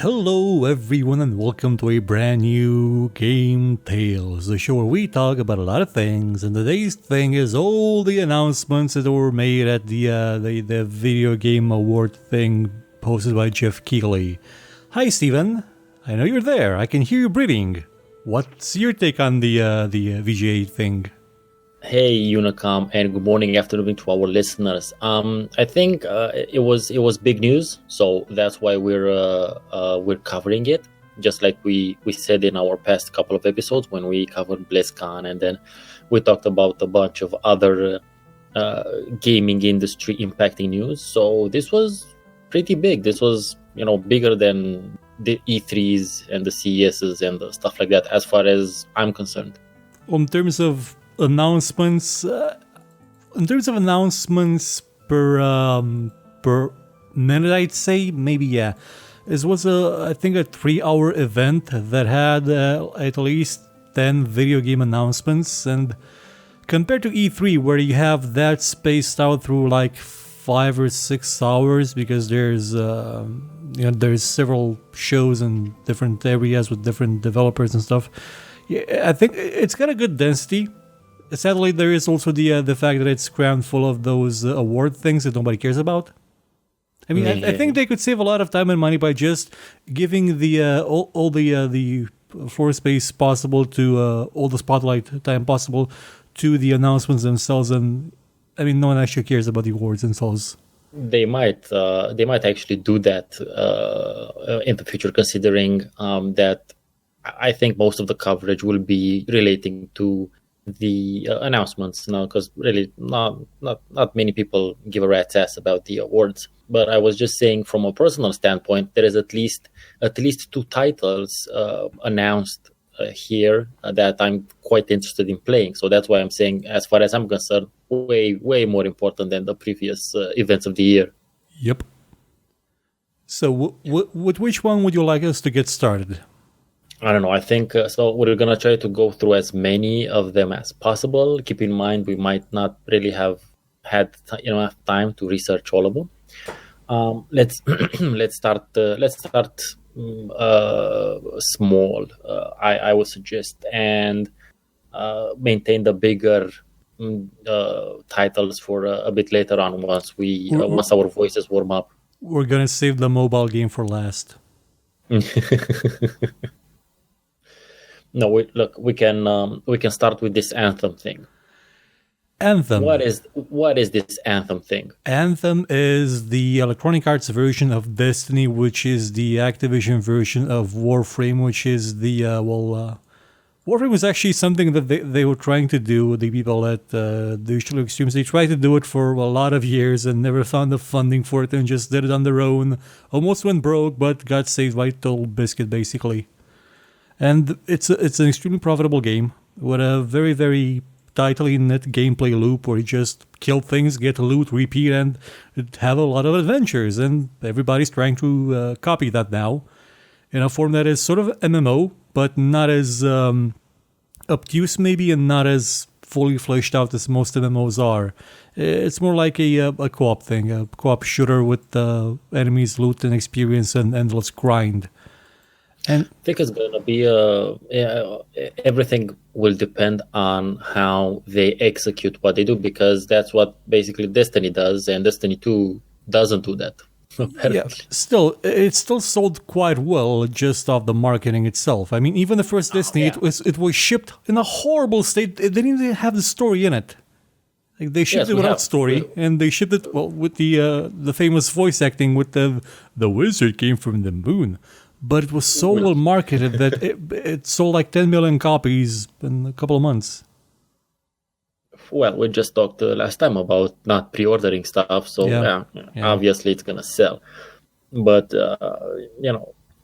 Hello everyone and welcome to a brand new GameTales, the show where we talk about a lot of things, and today's thing is all the announcements that were made at the video game award thing hosted by Jeff Keighley. Hi Stephen, I know you're there, I can hear you breathing. What's your take on the VGA thing? Hey Unicom, and good morning, afternoon to our listeners. I think it was big news, so that's why we're covering it. Just like we said in our past couple of episodes when we covered BlizzCon, and then we talked about a bunch of other gaming industry impacting news. So this was pretty big. This was bigger than the E3s and the CESs and the stuff like that, as far as I'm concerned. In terms of announcements, per minute, I'd say maybe yeah. This was I think a 3-hour event that had at least 10 video game announcements, and compared to E3 where you have that spaced out through like 5 or 6 hours because there's there's several shows in different areas with different developers and stuff. Yeah, I think it's got a good density. Sadly, there is also the fact that it's crammed full of those award things that nobody cares about. I mean, I think they could save a lot of time and money by just giving the all the floor space possible to all the spotlight time possible to the announcements themselves. And I mean, no one actually cares about the awards themselves. They might actually do that in the future, considering that I think most of the coverage will be relating to the announcements now, because really not many people give a rat's ass about the awards. But I was just saying, from a personal standpoint, there is at least 2 titles announced here that I'm quite interested in playing. So that's why I'm saying, as far as I'm concerned, way more important than the previous events of the year. Yep. So with which one would you like us to get started? I don't know. I think so. We're gonna try to go through as many of them as possible. Keep in mind, we might not really have had enough time to research all of them. Let's start small. I would suggest, and maintain the bigger titles for a bit later on once our voices warm up. We're gonna save the mobile game for last. No, we can start with this Anthem thing. Anthem. What is this Anthem thing? Anthem is the Electronic Arts version of Destiny, which is the Activision version of Warframe, which is the Warframe was actually something that they were trying to do. The people at Digital Extremes, they tried to do it for a lot of years and never found the funding for it, and just did it on their own. Almost went broke, but got saved by Total Biscuit, basically. And it's an extremely profitable game with a very, very tightly knit gameplay loop where you just kill things, get loot, repeat, and have a lot of adventures. And everybody's trying to copy that now in a form that is sort of MMO, but not as obtuse maybe, and not as fully fleshed out as most MMOs are. It's more like a co-op thing, a co-op shooter with enemies, loot, and experience, and endless grind. And I think it's going to be everything will depend on how they execute what they do, because that's what basically Destiny does, and Destiny 2 doesn't do that. Apparently. Yeah, it's still sold quite well just off the marketing itself. I mean, even the first Destiny, it was shipped in a horrible state. They didn't even have the story in it. Like, they shipped it without story, and they shipped it with the famous voice acting with the wizard came from the moon. But it was so well marketed that it sold like 10 million copies in a couple of months. Well, we just talked last time about not pre-ordering stuff, so yeah. Obviously it's gonna sell. But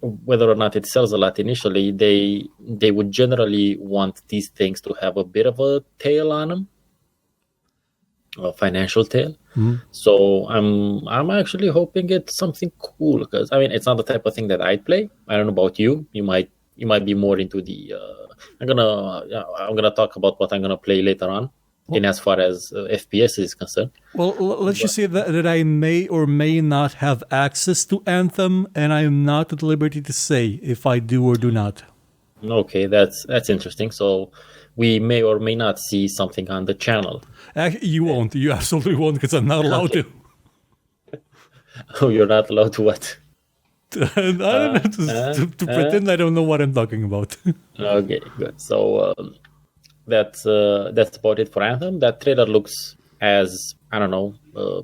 whether or not it sells a lot initially, they would generally want these things to have a bit of a tail on them, a financial tail. Mm-hmm. So I'm actually hoping it's something cool, because I mean, it's not the type of thing that I'd play. I don't know about you. You might be more into the. I'm gonna talk about what I'm gonna play later on. in as far as FPS is concerned. Well, let's just say that I may or may not have access to Anthem, and I am not at liberty to say if I do or do not. Okay, that's interesting. So we may or may not see something on the channel. Actually, you won't. You absolutely won't, because I'm not allowed to. Oh, you're not allowed to what? I don't know, to pretend I don't know what I'm talking about. Okay, good. So that's about it for Anthem. That trailer looks as, I don't know,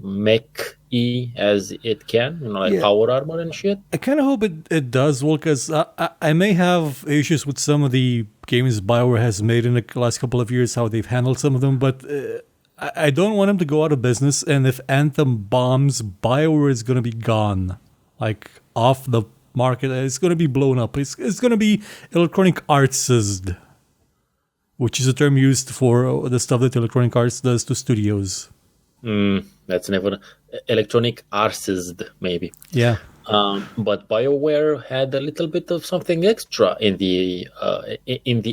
mech-y as it can, like power armor and shit. I kind of hope it does well, because I may have issues with some of the games BioWare has made in the last couple of years, how they've handled some of them, but I don't want them to go out of business, and if Anthem bombs, BioWare is going to be gone. Like, off the market. It's going to be blown up. It's going to be Electronic Artsed, which is a term used for the stuff that Electronic Arts does to studios. That's never Electronic Artsed, maybe. Yeah. But BioWare had a little bit of something extra in the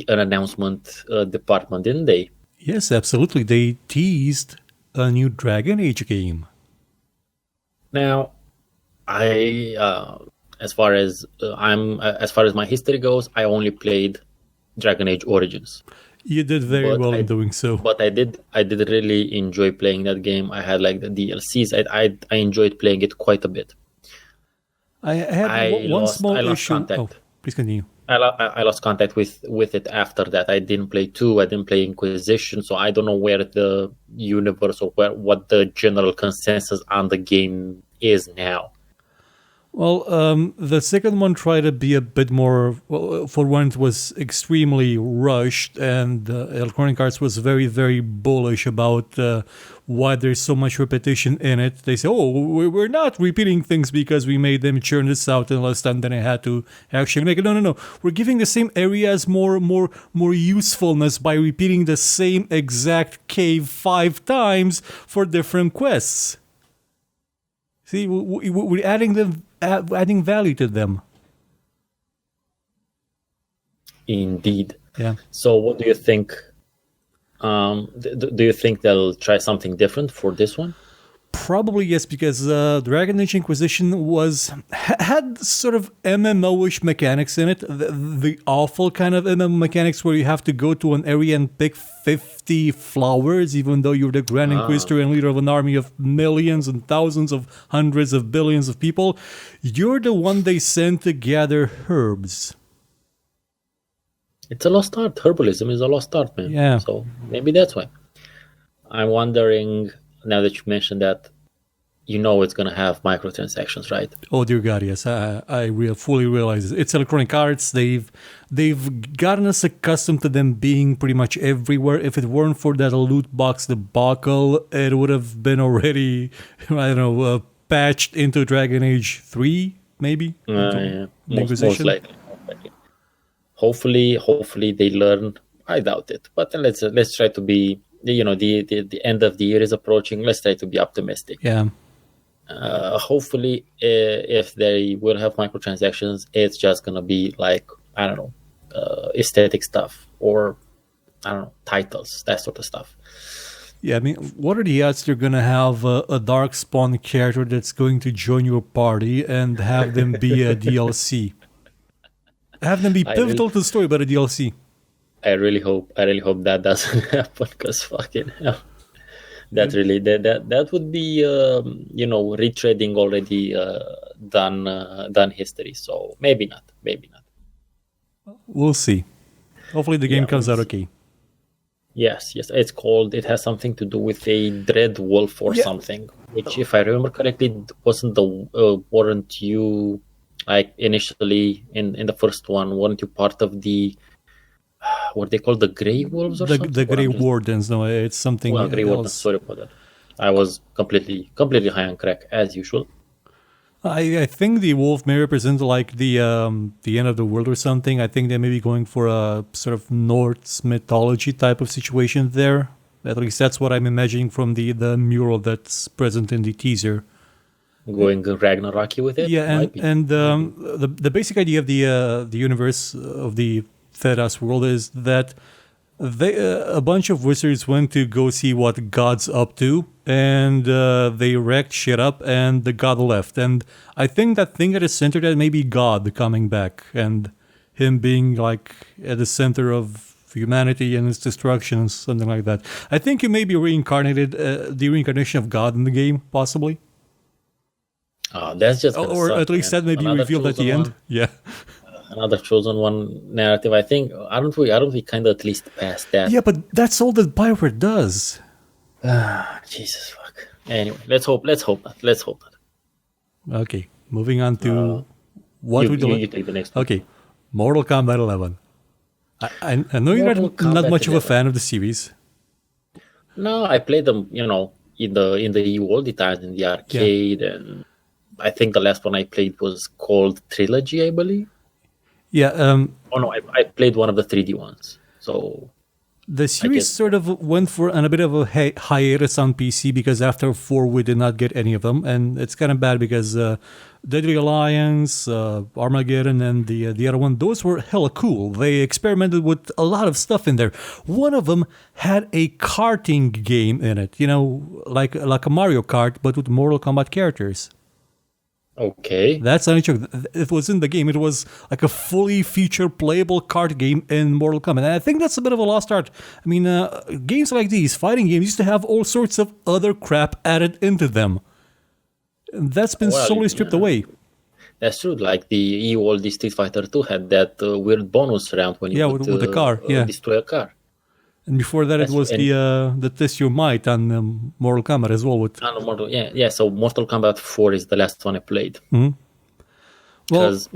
announcement department, didn't they? Yes, absolutely. They teased a new Dragon Age game. Now, as far as my history goes, I only played Dragon Age Origins. You did very well in doing so. But I did really enjoy playing that game. I had like the DLCs. I enjoyed playing it quite a bit. I had one small issue. Contact. Oh, please continue. I lost contact with it after that. I didn't play 2. I didn't play Inquisition, so I don't know where the universe or what the general consensus on the game is now. Well, the second one tried to be a bit more. Well, for one, it was extremely rushed, and Electronic Arts was very, very bullish about why there's so much repetition in it. They say, "Oh, we're not repeating things because we made them churn this out in less time than I had to actually make it." No. We're giving the same areas more usefulness by repeating the same exact cave 5 times for different quests. See, we're adding value to them. Indeed. Yeah. So, what do you think? Do you think they'll try something different for this one? Probably yes, because Dragon Age Inquisition had sort of MMO-ish mechanics in it. The awful kind of MMO mechanics where you have to go to an area and pick 50 flowers, even though you're the Grand Inquisitor and leader of an army of millions and thousands of hundreds of billions of people. You're the one they send to gather herbs. It's a lost art. Herbalism is a lost art, man. Yeah. So maybe that's why. I'm wondering, now that you mentioned that, it's going to have microtransactions, right? Oh dear God, yes. I fully realize it. It's Electronic Arts. They've gotten us accustomed to them being pretty much everywhere. If it weren't for that loot box debacle, it would have been already, I don't know, patched into Dragon Age 3, maybe? Yeah. Most likely. Hopefully they learn. I doubt it, but let's try to be. The end of the year is approaching. Let's try to be optimistic. Yeah. Hopefully, if they will have microtransactions, it's just gonna be like, I don't know, aesthetic stuff, or I don't know, titles, that sort of stuff. Yeah, I mean, what are the odds they're going to have a Darkspawn character that's going to join your party and have them be a DLC? Have them be pivotal to the story, but a DLC. I really hope that doesn't happen, because fucking hell, that would be retreading already done history. So maybe not. We'll see. Hopefully the game comes out okay. Yes, it has something to do with a dread wolf or something, which, if I remember correctly, weren't you, like, initially in the first one, weren't you part of the, what they call the Grey Wolves or something? The Grey Wardens, no, it's something else. Grey Wardens, sorry for that. I was completely high on crack, as usual. I think the wolf may represent like the end of the world or something. I think they may be going for a sort of Norse mythology type of situation there. At least that's what I'm imagining from the mural that's present in the teaser. Going Ragnarok with it? Yeah, and the basic idea of the universe of the Thedas world is that A bunch of wizards went to go see what God's up to, and they wrecked shit up, and the God left. And I think that thing at the center, that may be God coming back, and him being like at the center of humanity and its destruction and something like that. I think you may be reincarnated, the reincarnation of God in the game, possibly. That's just or suck, at least man. that may be Another revealed at the chosen end. one. Yeah. Another chosen one narrative. I think aren't we kind of at least past that? Yeah, but that's all that Bioware does. Jesus fuck. Anyway, let's hope not. Let's hope not. Okay, moving on to what we do. You take the next one. Okay, Mortal Kombat 11. I know you're Mortal not Kombat much of a 11. fan of the series. No, I played them, in the EU all the time in the arcade, and I think the last one I played was called Trilogy, I believe. Yeah, Oh no, I played one of the 3D ones. So the series guess- sort of went for a bit of a hiatus on PC because after 4 we did not get any of them, and it's kind of bad because Deadly Alliance, Armageddon, and the other one, those were hella cool. They experimented with a lot of stuff in there. One of them had a karting game in it, like a Mario Kart, but with Mortal Kombat characters. okay. That's not a joke. It was in the game. It was like a fully featured playable kart game in Mortal Kombat. And I think that's a bit of a lost art. I mean, games like these, fighting games, used to have all sorts of other crap added into them. And that's been Well, slowly stripped away. That's true. Like the EU Old Street Fighter 2 had that weird bonus round when you Yeah, would, with the car, yeah. destroy a car. And before that, That's it was true. the Test Your Might on Mortal Kombat as well. With Yeah. So Mortal Kombat 4 is the last one I played. well, Because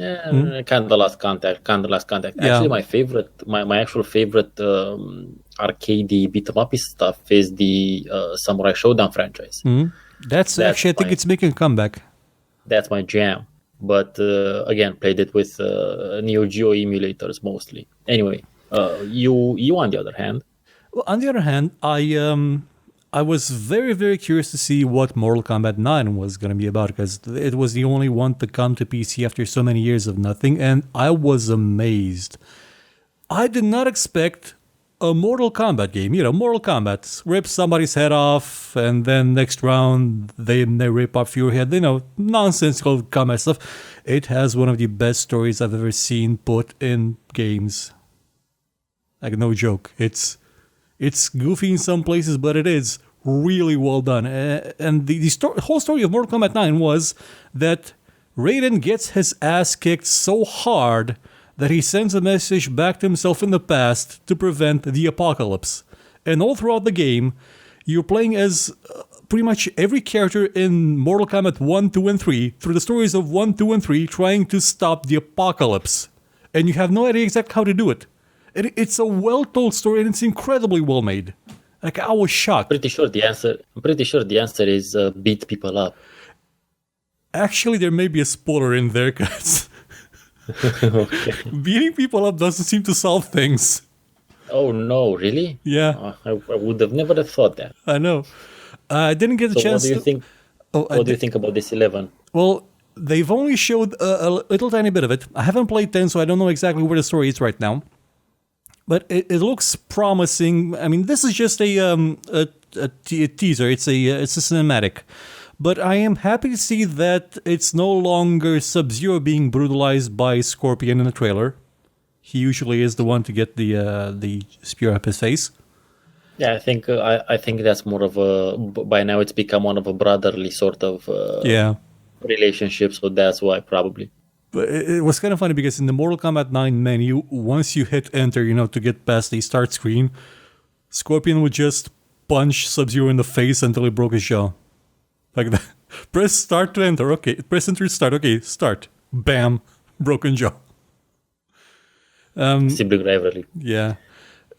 kind of lost contact. Yeah. Actually, my actual favorite arcade beat 'em up stuff is the Samurai Showdown franchise. that's actually, I think fine. it's making a comeback. That's my jam. But again, played it with Neo Geo emulators mostly. Anyway, you on the other hand. Well, on the other hand, I was very, very curious to see what Mortal Kombat 9 was going to be about because it was the only one to come to PC after so many years of nothing, and I was amazed. I did not expect a Mortal Kombat game. Mortal Kombat, rip somebody's head off, and then next round they rip off your head. Nonsensical combat stuff. It has one of the best stories I've ever seen put in games. Like, no joke. It's goofy in some places, but it is really well done. And the whole story of Mortal Kombat 9 was that Raiden gets his ass kicked so hard that he sends a message back to himself in the past to prevent the apocalypse. And all throughout the game, you're playing as pretty much every character in Mortal Kombat 1, 2, and 3 through the stories of 1, 2, and 3 trying to stop the apocalypse. And you have no idea exactly how to do it. It's a well-told story and it's incredibly well made. Like, I was shocked. I'm pretty sure the answer is beat people up. Actually, there may be a spoiler in there, because beating people up doesn't seem to solve things. Oh no, really? Yeah, I would have never have thought that. I know. I didn't get a So chance what do you think? Oh, What do you think about this 11? Well, they've only showed a little tiny bit of it. I haven't played 10, so I don't know exactly where the story is right now. But it looks promising. I mean, this is just a teaser. It's a cinematic. But I am happy to see that it's no longer Sub-Zero being brutalized by Scorpion in the trailer. He usually is the one to get the spear up his face. Yeah, I think that's more of a. By now, it's become one of a brotherly sort of relationship. So that's why probably. But it was kind of funny because in the Mortal Kombat 9 menu, once you hit enter, to get past the start screen, Scorpion would just punch Sub-Zero in the face until he broke his jaw. Like that. Press start to enter. Okay. Press enter to start. Okay. Start. Bam. Broken jaw. Sibling rivalry. Yeah.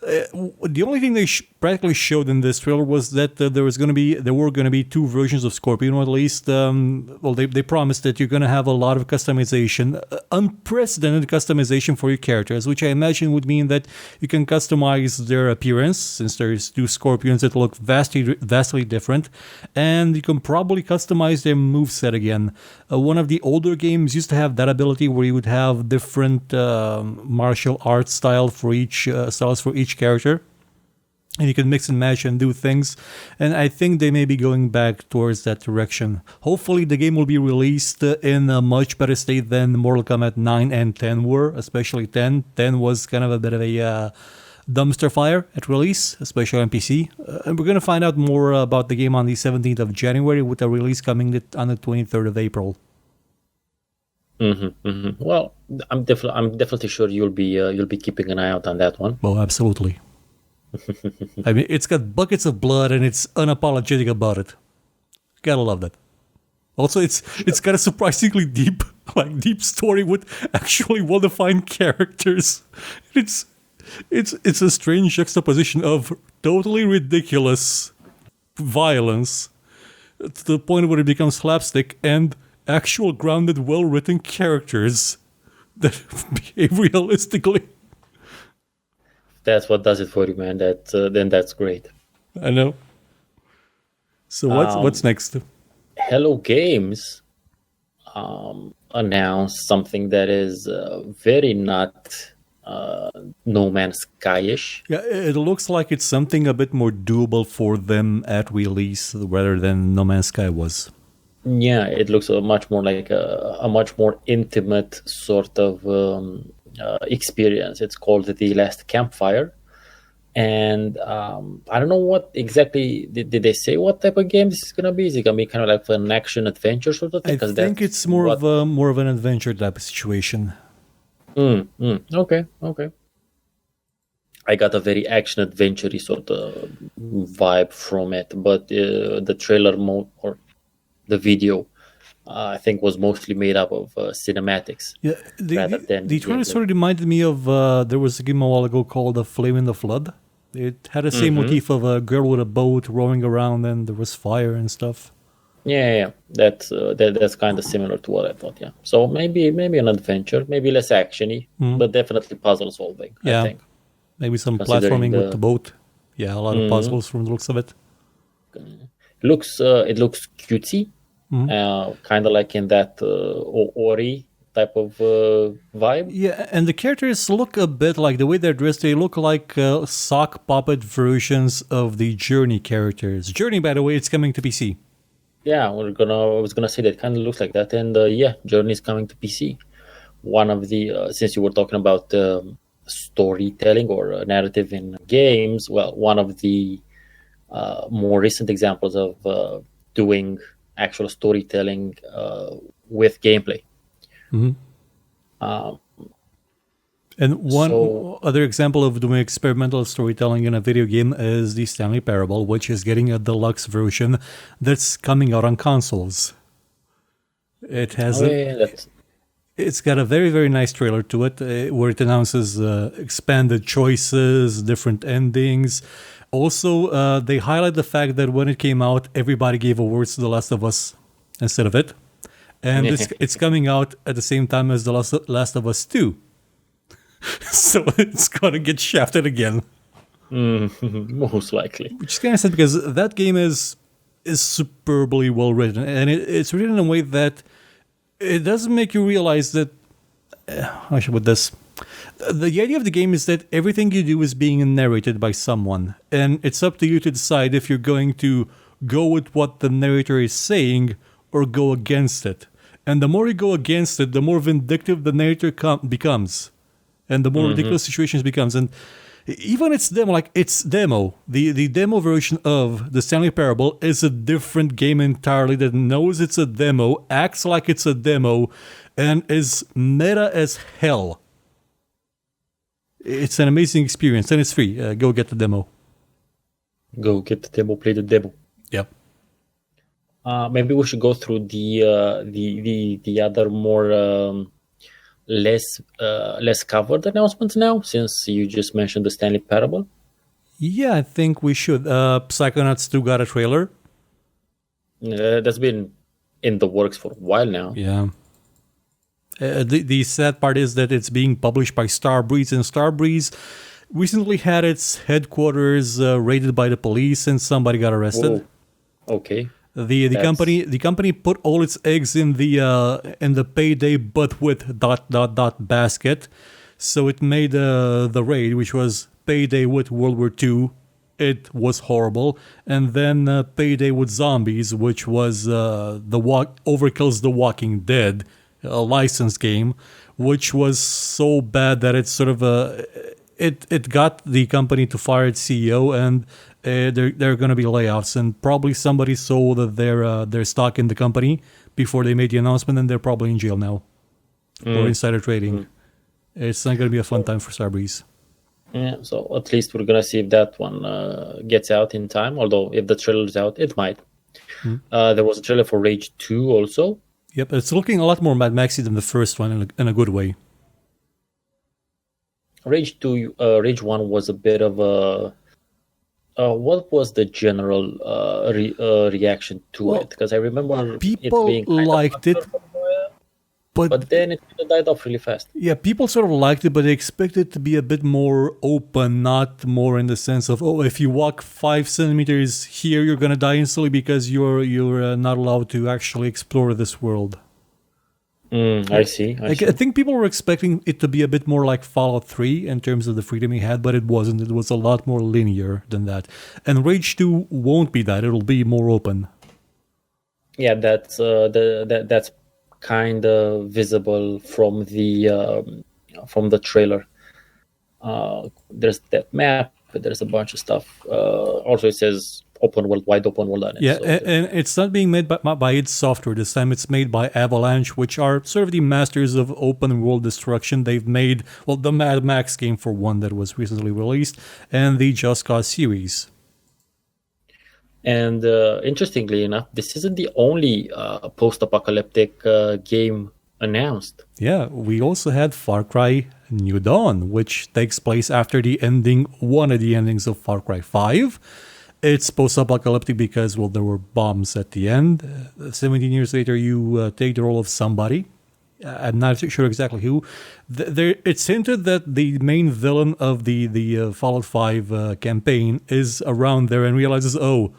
The only thing they practically showed in this trailer was that there were going to be 2 versions of Scorpion, or at least, they promised that you're going to have a lot of customization, unprecedented customization for your characters, which I imagine would mean that you can customize their appearance, since there's 2 Scorpions that look vastly different, and you can probably customize their moveset again. One of the older games used to have that ability where you would have different martial arts styles for each character. and you can mix and match and do things. And I think they may be going back towards that direction. Hopefully the game will be released in a much better state than Mortal Kombat 9 and 10 were, especially 10. 10 was kind of a bit of a dumpster fire at release, especially on PC. And we're going to find out more about the game on the 17th of January with a release coming on the 23rd of April. Well, I'm definitely sure you'll be keeping an eye out on that one. Well, absolutely. I mean, it's got buckets of blood and it's unapologetic about it. Gotta love that. Also, it's got a surprisingly deep story with actually well-defined characters. It's a strange juxtaposition of totally ridiculous violence to the point where it becomes slapstick and actual grounded, well-written characters that behave realistically. That's what does it for you, man. Then that's great. I know. So what's next? Hello Games announced something that is very not No Man's Sky-ish. Yeah, it looks like it's something a bit more doable for them at release rather than No Man's Sky was. Yeah, it looks much more like a much more intimate sort of experience. It's called the Last Campfire, and I don't know what exactly did they say what type of game this is gonna be. Is it gonna be kind of like an action adventure sort of thing? I think it's more of an adventure type of situation. Okay. I got a very action adventure sort of vibe from it, but the trailer mode or the video, I think, was mostly made up of cinematics. Yeah, the trailer sort of reminded me of there was a game a while ago called "A Flame in the Flood." It had the same motif of a girl with a boat rowing around, and there was fire and stuff. Yeah. That's kind of similar to what I thought. Yeah, so maybe an adventure, maybe less actiony, but definitely puzzle solving. Yeah, I think maybe some platforming with the boat. Yeah, a lot of puzzles from the looks of it. It looks cutesy. Kind of like in that Ori type of vibe. Yeah, and the characters look a bit like the way they're dressed. They look like sock puppet versions of the Journey characters. Journey, by the way, it's coming to PC. Yeah, I was gonna say that kind of looks like that, and Journey is coming to PC. One of the since you were talking about storytelling or narrative in games, well, one of the more recent examples of doing actual storytelling with gameplay. And one other example of doing experimental storytelling in a video game is the Stanley Parable, which is getting a deluxe version that's coming out on consoles. It has it's got a very, very nice trailer to it where it announces expanded choices, different endings. Also, they highlight the fact that when it came out, everybody gave awards to The Last of Us instead of it. And it's coming out at the same time as The Last of Us 2. So it's going to get shafted again. Most likely. Which is kind of sad because that game is superbly well written. And it's written in a way that it doesn't make you realize that... how should I put this? The idea of the game is that everything you do is being narrated by someone, and it's up to you to decide if you're going to go with what the narrator is saying or go against it. And the more you go against it, the more vindictive the narrator becomes, and the more ridiculous situations becomes. And even its demo, the demo version of the Stanley Parable is a different game entirely that knows it's a demo, acts like it's a demo, and is meta as hell. It's an amazing experience, and it's free. Go get the demo. Go get the demo, play the demo. Yep. Maybe we should go through the other more less covered announcements now, since you just mentioned the Stanley Parable. Yeah, I think we should. Psychonauts 2 got a trailer. That's been in the works for a while now. Yeah. The sad part is that it's being published by Starbreeze, and Starbreeze recently had its headquarters raided by the police, and somebody got arrested. Whoa. Okay. The company put all its eggs in the payday but with ... basket, so it made the raid, which was payday with World War II it was horrible. And then Payday with Zombies, which was Overkill's The Walking Dead, a licensed game, which was so bad that it's sort of it got the company to fire its CEO, and there are going to be layoffs, and probably somebody sold their stock in the company before they made the announcement, and they're probably in jail now or insider trading. It's not going to be a fun time for Starbreeze. Yeah, so at least we're gonna see if that one gets out in time. Although if the trailer's out, it might. There was a trailer for Rage 2 also. Yep, it's looking a lot more Mad Maxy than the first one in a good way. Rage 1 was a bit of a... what was the general reaction to it? Because I remember people it being liked it, but then it died off really fast. Yeah, people sort of liked it, but they expected it to be a bit more open, not more in the sense of, oh, if you walk 5 centimeters here, you're gonna die instantly because you're not allowed to actually explore this world. I see. I think people were expecting it to be a bit more like Fallout 3 in terms of the freedom you had, but it wasn't. It was a lot more linear than that. And Rage 2 won't be that. It'll be more open. Yeah, that's kind of visible from the trailer. There's that map, there's a bunch of stuff. Also, it says wide open world on it. Yeah, so and it's not being made by id Software this time. It's made by Avalanche, which are sort of the masters of open world destruction. They've made, well, the Mad Max game for one that was recently released, and the Just Cause series. And interestingly enough, this isn't the only post-apocalyptic game announced. Yeah, we also had Far Cry New Dawn, which takes place after one of the endings of Far Cry 5. It's post-apocalyptic because, well, there were bombs at the end. 17 years later, you take the role of somebody. I'm not sure exactly who. It's hinted that the main villain of the Fallout 5 campaign is around there and realizes, oh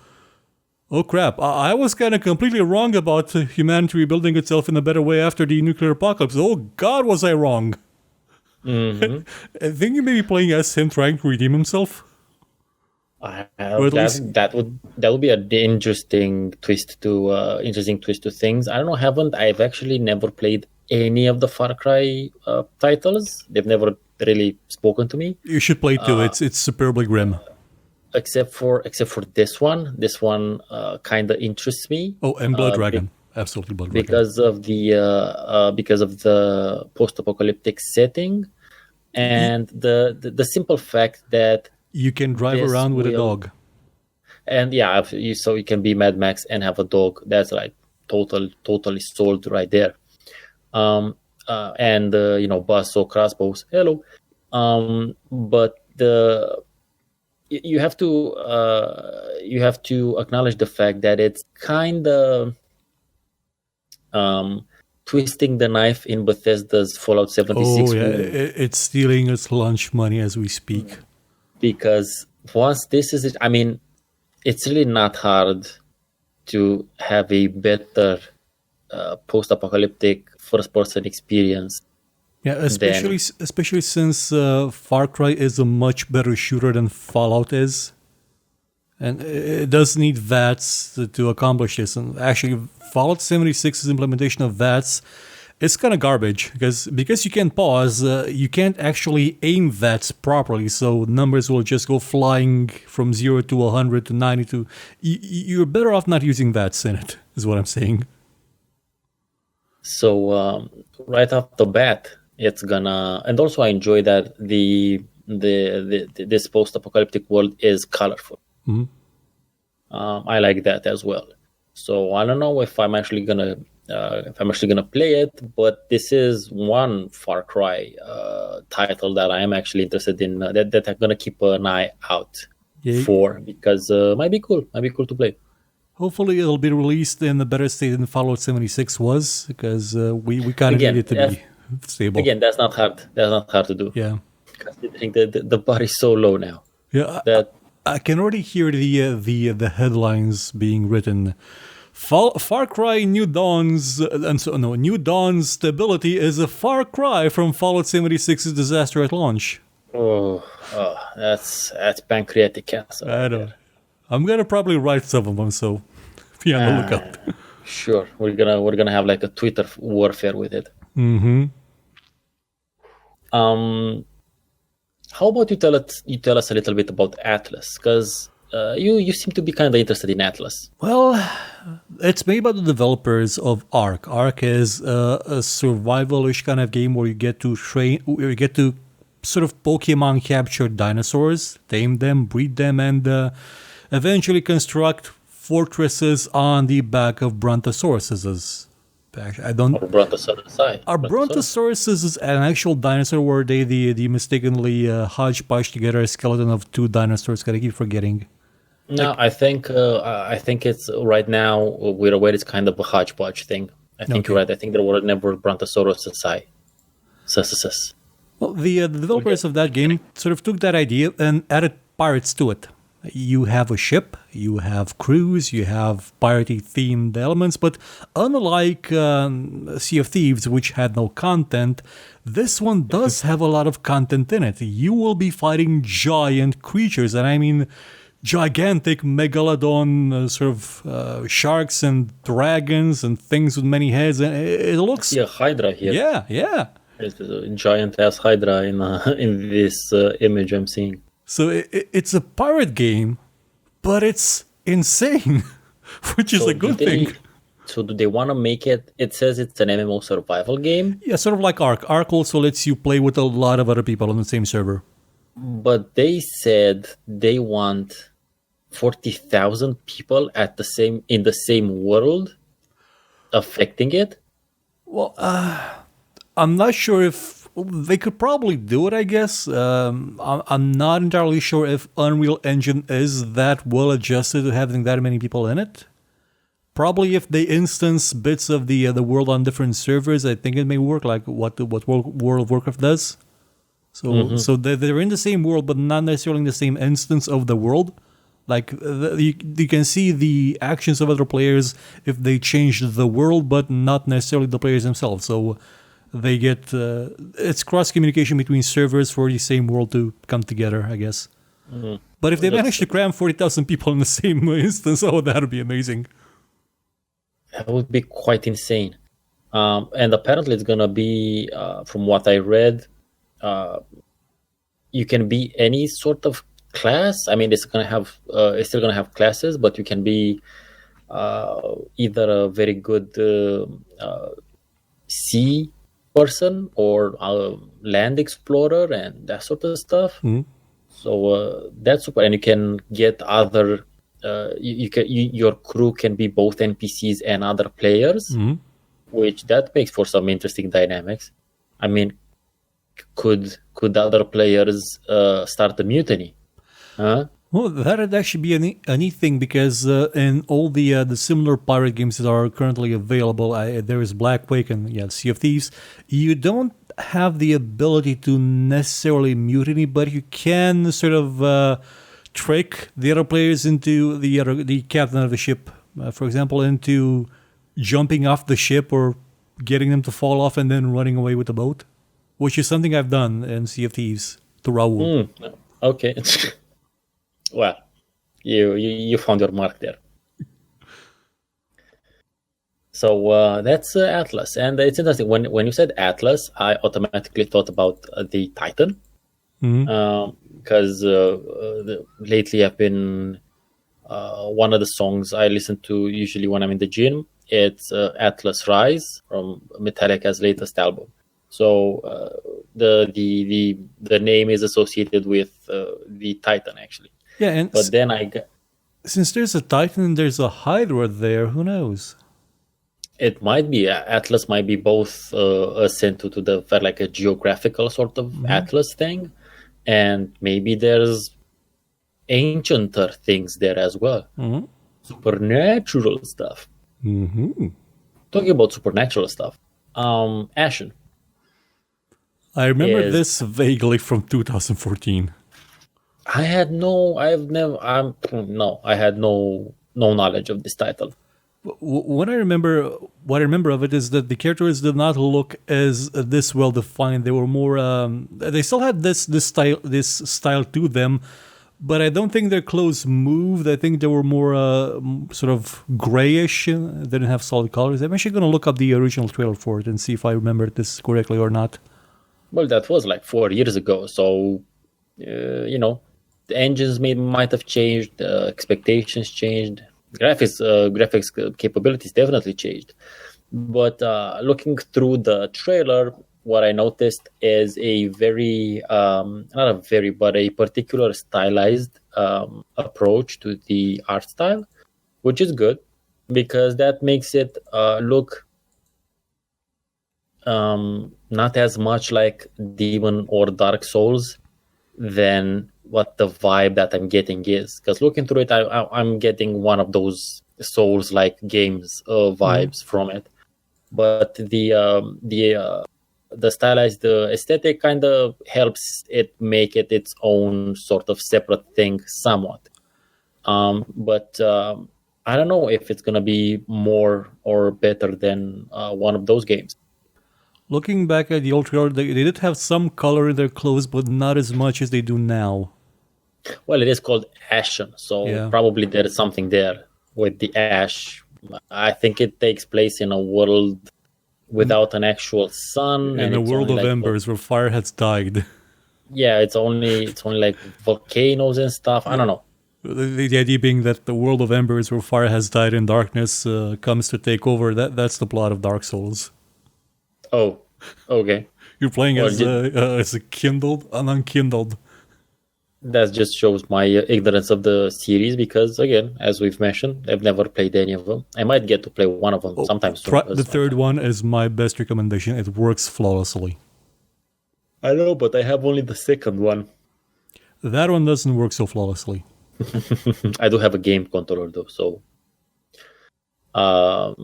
crap, I was kind of completely wrong about humanity rebuilding itself in a better way after the nuclear apocalypse. Oh God, was I wrong? Mm-hmm. I think you may be playing as him trying to redeem himself. That would be an interesting twist to things. I don't know. I've actually never played any of the Far Cry titles. They've never really spoken to me. You should play too. It's superbly grim. Except for this one. This one kind of interests me. Oh, and Blood Dragon. Absolutely, Blood Dragon. Because of the post-apocalyptic setting and the simple fact that you can drive around with a dog. And yeah, so you can be Mad Max and have a dog. That's like totally sold right there. And buzz saw crossbows. Hello. But you have to acknowledge the fact that it's kind of twisting the knife in Bethesda's Fallout 76. Oh yeah, it's stealing its lunch money as we speak. Because once this is it, I mean, it's really not hard to have a better post-apocalyptic first-person experience. Yeah, especially since Far Cry is a much better shooter than Fallout is. And it does need VATS to accomplish this. And actually, Fallout 76's implementation of VATS is kind of garbage. Because you can pause, you can't actually aim VATS properly. So numbers will just go flying from 0 to 100 to 92. You're better off not using VATS in it, is what I'm saying. So right off the bat, it's gonna, and also I enjoy that this post-apocalyptic world is colorful. Mm-hmm. I like that as well. So I don't know if I'm actually gonna play it, but this is one Far Cry title that I am actually interested in. That I'm gonna keep an eye out for, because might be cool to play. Hopefully it'll be released in a better state than Fallout 76 was, because we kind of need it to be stable. Again, that's not hard to do. Yeah. Considering the bar is so low now. Yeah, I can already hear the headlines being written. Far Cry New Dawn's New Dawn's stability is a far cry from Fallout 76's disaster at launch. That's pancreatic cancer I right don't. there. I'm gonna probably write some of them, so be on the lookout. Sure, we're gonna have like a Twitter warfare with it. Mm-hmm. Um, how about you tell us a little bit about Atlas, because you seem to be kind of interested in Atlas. Well, it's made by the developers of Ark. Ark is a survival-ish kind of game where you get to train, where you get to sort of Pokemon capture dinosaurs, tame them, breed them, and eventually construct fortresses on the back of brontosauruses. Actually, I don't. Or Brontosaurus. Are brontosauruses an actual dinosaur, or are they the mistakenly hodgepodge together a skeleton of two dinosaurs? Gotta keep forgetting. No, I think it's right now we're aware it's kind of a hodgepodge thing. I think Okay. you're right. I think there were never Brontosaurus Sus. Well, the developers of that game sort of took that idea and added pirates to it. You have a ship, you have crews, you have piratey themed elements, but unlike Sea of Thieves, which had no content, this one does have a lot of content in it. You will be fighting giant creatures, and I mean gigantic megalodon sharks and dragons and things with many heads, and it looks See a Hydra here. yeah. There's a giant ass Hydra in in this image I'm seeing. So it's a pirate game, but it's insane, which is a good thing. So do they want to make it? It says it's an MMO survival game, Yeah, sort of like Ark. Ark also lets you play with a lot of other people on the same server. but they said they want 40,000 people in the same world affecting it. Well, I'm not sure if they could probably do it, I guess. I'm not entirely sure if Unreal Engine is that well adjusted to having that many people in it. Probably if they instance bits of the world on different servers, I think it may work like what World of Warcraft does. So they're in the same world, but not necessarily in the same instance of the world. Like you can see the actions of other players if they change the world, but not necessarily the players themselves. So they get it's cross communication between servers for the same world to come together, I guess. But if they manage to cram 40,000 people in the same instance, oh, that would be amazing. That would be quite insane. And apparently, it's gonna be, from what I read, you can be any sort of class. I mean, it's still gonna have classes, but you can be either a very good sea person or a land explorer and that sort of stuff. So that's super, and you can get other. Your crew can be both NPCs and other players, which that makes for some interesting dynamics. I mean, could other players start a mutiny? Huh? Well, that'd actually be a neat thing because in all the similar pirate games that are currently available, there is Black Wake and Sea of Thieves. You don't have the ability to necessarily mutiny, but you can sort of trick the other players into the captain of the ship, for example, into jumping off the ship or getting them to fall off and then running away with the boat, which is something I've done in Sea of Thieves to Raoul. Okay. Well, you found your mark there. So that's Atlas, and it's interesting. When you said Atlas, I automatically thought about the Titan, because lately I've been one of the songs I listen to usually when I'm in the gym. It's Atlas Rise from Metallica's latest album. So the name is associated with the Titan, actually. Yeah, and But then since there's a Titan and there's a Hydra there, who knows? it might be Atlas might be both sent to the like a geographical sort of Atlas thing, and maybe there's ancienter things there as well, supernatural stuff. Talking about supernatural stuff, Ashen. I remember this vaguely from 2014. I had no knowledge of this title. What I remember of it is that the characters did not look as this well defined. They were more. They still had this style to them, but I don't think their clothes moved. I think they were more sort of grayish. They didn't have solid colors. I'm actually going to look up the original trailer for it and see if I remember this correctly or not. Well, that was like 4 years ago, so the engines might have changed, expectations changed, graphics capabilities definitely changed. But looking through the trailer, what I noticed is a very, not a very, but a particular stylized approach to the art style, which is good because that makes it look not as much like Demon or Dark Souls than what the vibe that I'm getting is. Because looking through it, I'm getting one of those Souls-like games vibes from it. But the stylized aesthetic kind of helps it make it its own sort of separate thing somewhat. But I don't know if it's going to be more or better than one of those games. Looking back at the old trailer, they did have some color in their clothes, but not as much as they do now. Well, it is called Ashen, so probably there is something there with the ash. I think it takes place in a world without an actual sun. In a world of embers where fire has died. Yeah, it's only like volcanoes and stuff. I don't know. The idea being that the world of embers where fire has died and darkness comes to take over. That's the plot of Dark Souls. Oh, okay. You're playing as a kindled and unkindled. That just shows my ignorance of the series because, again, as we've mentioned, I've never played any of them. I might get to play one of them sometime soon. The third one is my best recommendation. It works flawlessly. I know, but I have only the second one. That one doesn't work so flawlessly. I do have a game controller, though, so... so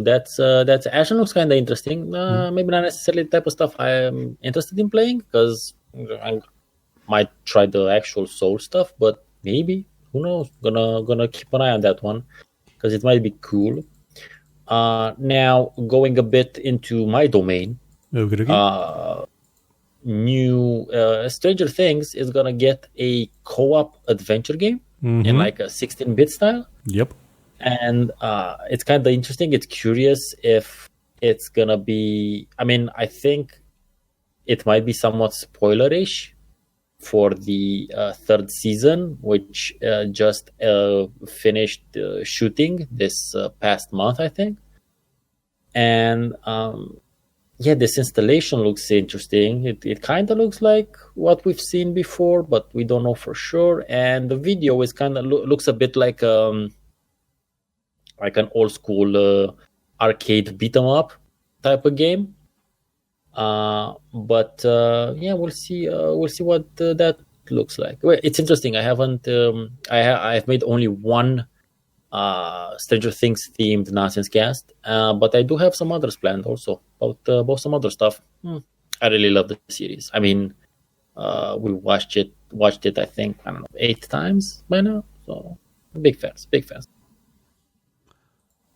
that's Ashen looks kind of interesting. Maybe not necessarily the type of stuff I'm interested in playing because I might try the actual Soul stuff, but maybe, who knows? Gonna keep an eye on that one because it might be cool. Now going a bit into my domain, new Stranger Things is gonna get a co-op adventure game in like a 16-bit style. Yep. And it's kind of interesting. It's curious if it's going to be... I mean, I think it might be somewhat spoilerish for the third season, which just finished shooting this past month, I think. And this installation looks interesting. It kind of looks like what we've seen before, but we don't know for sure. And the video is kind of looks a bit like an old school arcade beat 'em up type of game. But we'll see what that looks like. Well, it's interesting. I haven't. I've made only one Stranger Things themed nonsense cast, but I do have some others planned also about some other stuff. I really love the series. I mean, we watched it. I think 8 times by now. So big fans.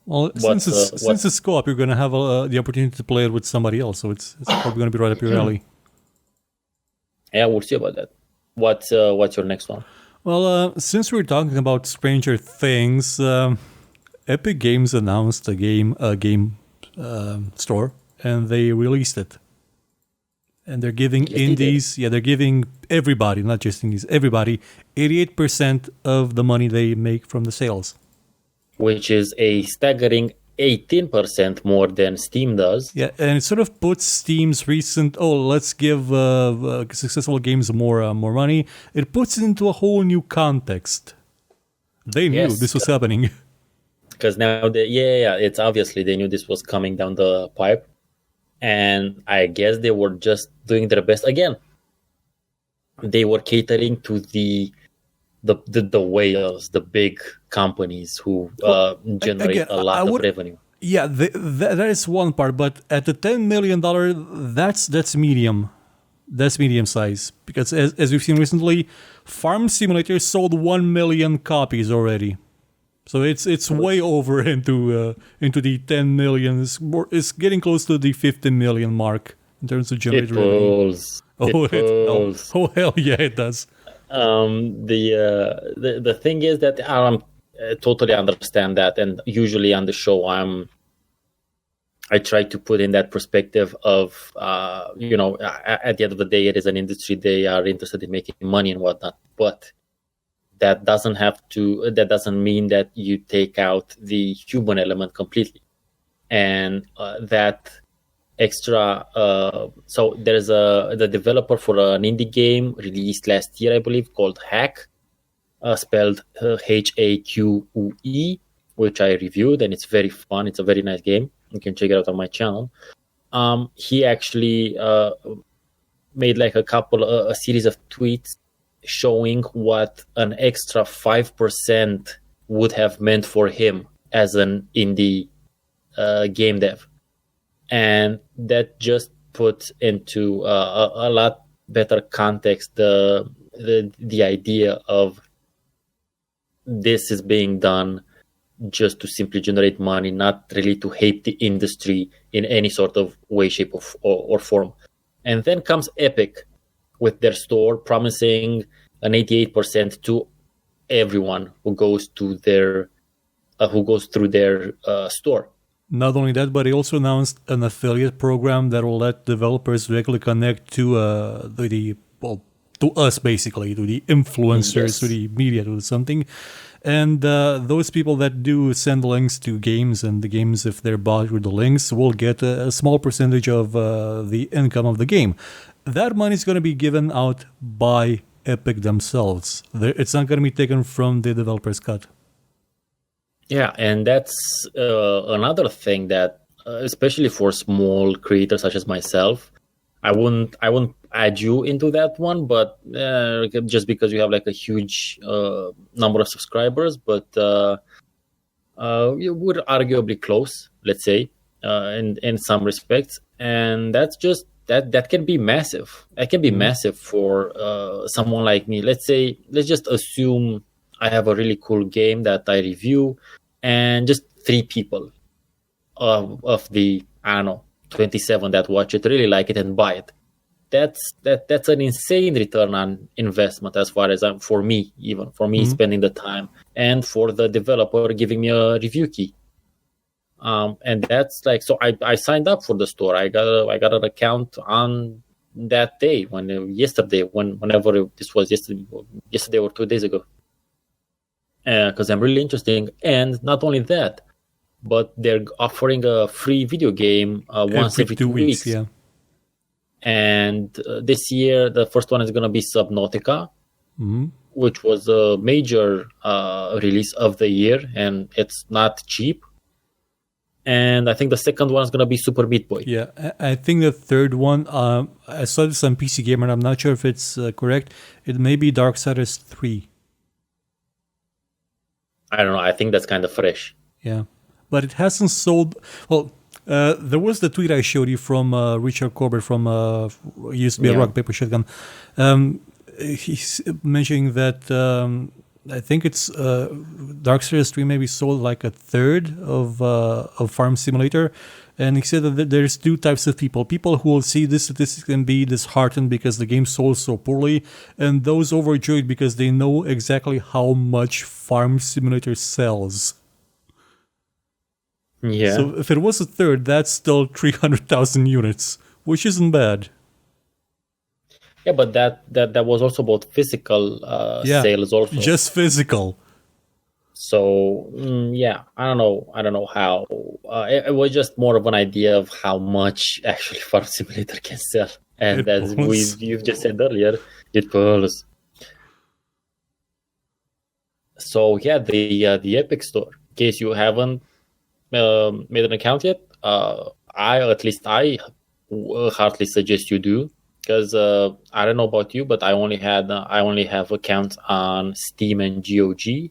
Well, since it's co-op, you're going to have the opportunity to play it with somebody else, so it's probably going to be right up your alley. Yeah, we'll see about that. What's your next one? Well, since we're talking about Stranger Things, Epic Games announced a game store, and they released it. And they're giving they're giving everybody, not just indies, everybody, 88% of the money they make from the sales. Which is a staggering 18% more than Steam does. Yeah, and it sort of puts Steam's recent, let's give successful games more money. It puts it into a whole new context. They knew this was happening. Because now, it's obviously they knew this was coming down the pipe. And I guess they were just doing their best. Again, they were catering to the whales, the big companies who generate a lot of revenue. Yeah, that is one part, but at the $10 million, that's medium. That's medium size. Because as we've seen recently, Farm Simulator sold 1 million copies already. So it's way over into the 10 million. It's getting close to the 15 million mark in terms of generated revenue. Oh hell yeah, it does. The thing is that I totally understand that, and usually on the show I try to put in that perspective of at the end of the day, it is an industry. They are interested in making money and whatnot, but that doesn't mean that you take out the human element completely, and that extra. So there's the developer for an indie game released last year, I believe, called Hack, spelled HAQUE, which I reviewed, and it's very fun. It's a very nice game. You can check it out on my channel. He actually made like a series of tweets showing what an extra 5% would have meant for him as an indie game dev. And that just puts into a lot better context the idea of this is being done just to simply generate money, not really to hate the industry in any sort of way, shape, or form. And then comes Epic with their store promising an 88% to everyone who goes to their through their store. Not only that, but they also announced an affiliate program that will let developers directly connect to to us, basically, to the influencers, Yes. to the media, to something. And those people that do send links to games, and the games, if they're bought with the links, will get a small percentage of the income of the game. That money is going to be given out by Epic themselves. It's not going to be taken from the developer's cut. Yeah, and that's another thing that, especially for small creators such as myself, I wouldn't add you into that one, but just because you have like a huge number of subscribers, but you would arguably close, let's say, in some respects, and that's just that can be massive. That can be massive for someone like me. Let's just assume I have a really cool game that I review, and just 3 people of the 27 that watch it really like it and buy it. That's an insane return on investment as far as for me spending the time, and for the developer giving me a review key. And that's like, so I signed up for the store. I got an account on that day whenever this was yesterday or 2 days ago. Because I'm really interested, and not only that, but they're offering a free video game once every 2 weeks. Yeah. And this year, the first one is going to be Subnautica, which was a major release of the year, and it's not cheap. And I think the second one is going to be Super Meat Boy. Yeah, I think the third one, I saw this on PC Gamer, and I'm not sure if it's correct. It may be Darksiders 3. I don't know. I think that's kind of fresh. Yeah, but it hasn't sold. Well, there was the tweet I showed you from Richard Corbett from used to be a Rock Paper Shotgun. He's mentioning that I think it's Darksiders 3 maybe sold like a third of Farm Simulator. And he said that there's 2 types of people. People who will see this statistic and be disheartened because the game sold so poorly, and those overjoyed because they know exactly how much Farm Simulator sells. Yeah. So if it was a third, that's still 300,000 units, which isn't bad. Yeah, but that was also about physical sales also. Just physical. So I don't know how. It was just more of an idea of how much actually Farm Simulator can sell, and as you've just said earlier, it pulls. So yeah, the Epic Store. In case you haven't made an account yet, I heartily suggest you do, because I don't know about you, but I only have accounts on Steam and GOG.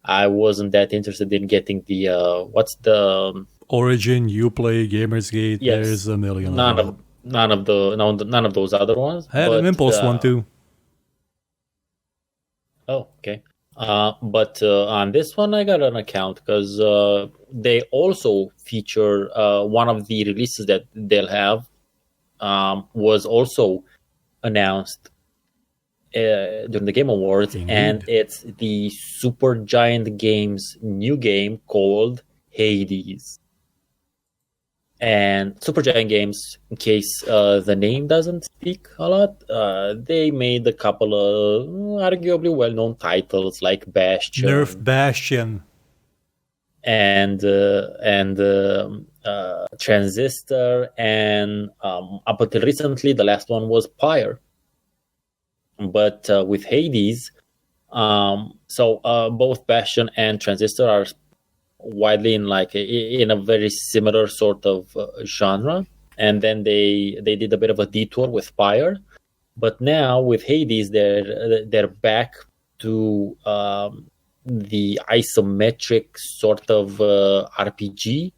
I wasn't that interested in getting the what's the Origin, Uplay, Gamersgate. Yes. There's a million. None of those other ones. I had an Impulse one too. Oh, okay. But on this one, I got an account because they also feature one of the releases that they'll have was also announced during the Game Awards, and it's the Supergiant Games new game called Hades. And Supergiant Games, in case the name doesn't speak a lot, they made a couple of arguably well-known titles like Bastion, Nerf Bastion, and Transistor, and up until recently, the last one was Pyre. But with Hades, both Bastion and Transistor are widely in a very similar sort of genre, and then they did a bit of a detour with Pyre, but now with Hades they're back to the isometric sort of RPG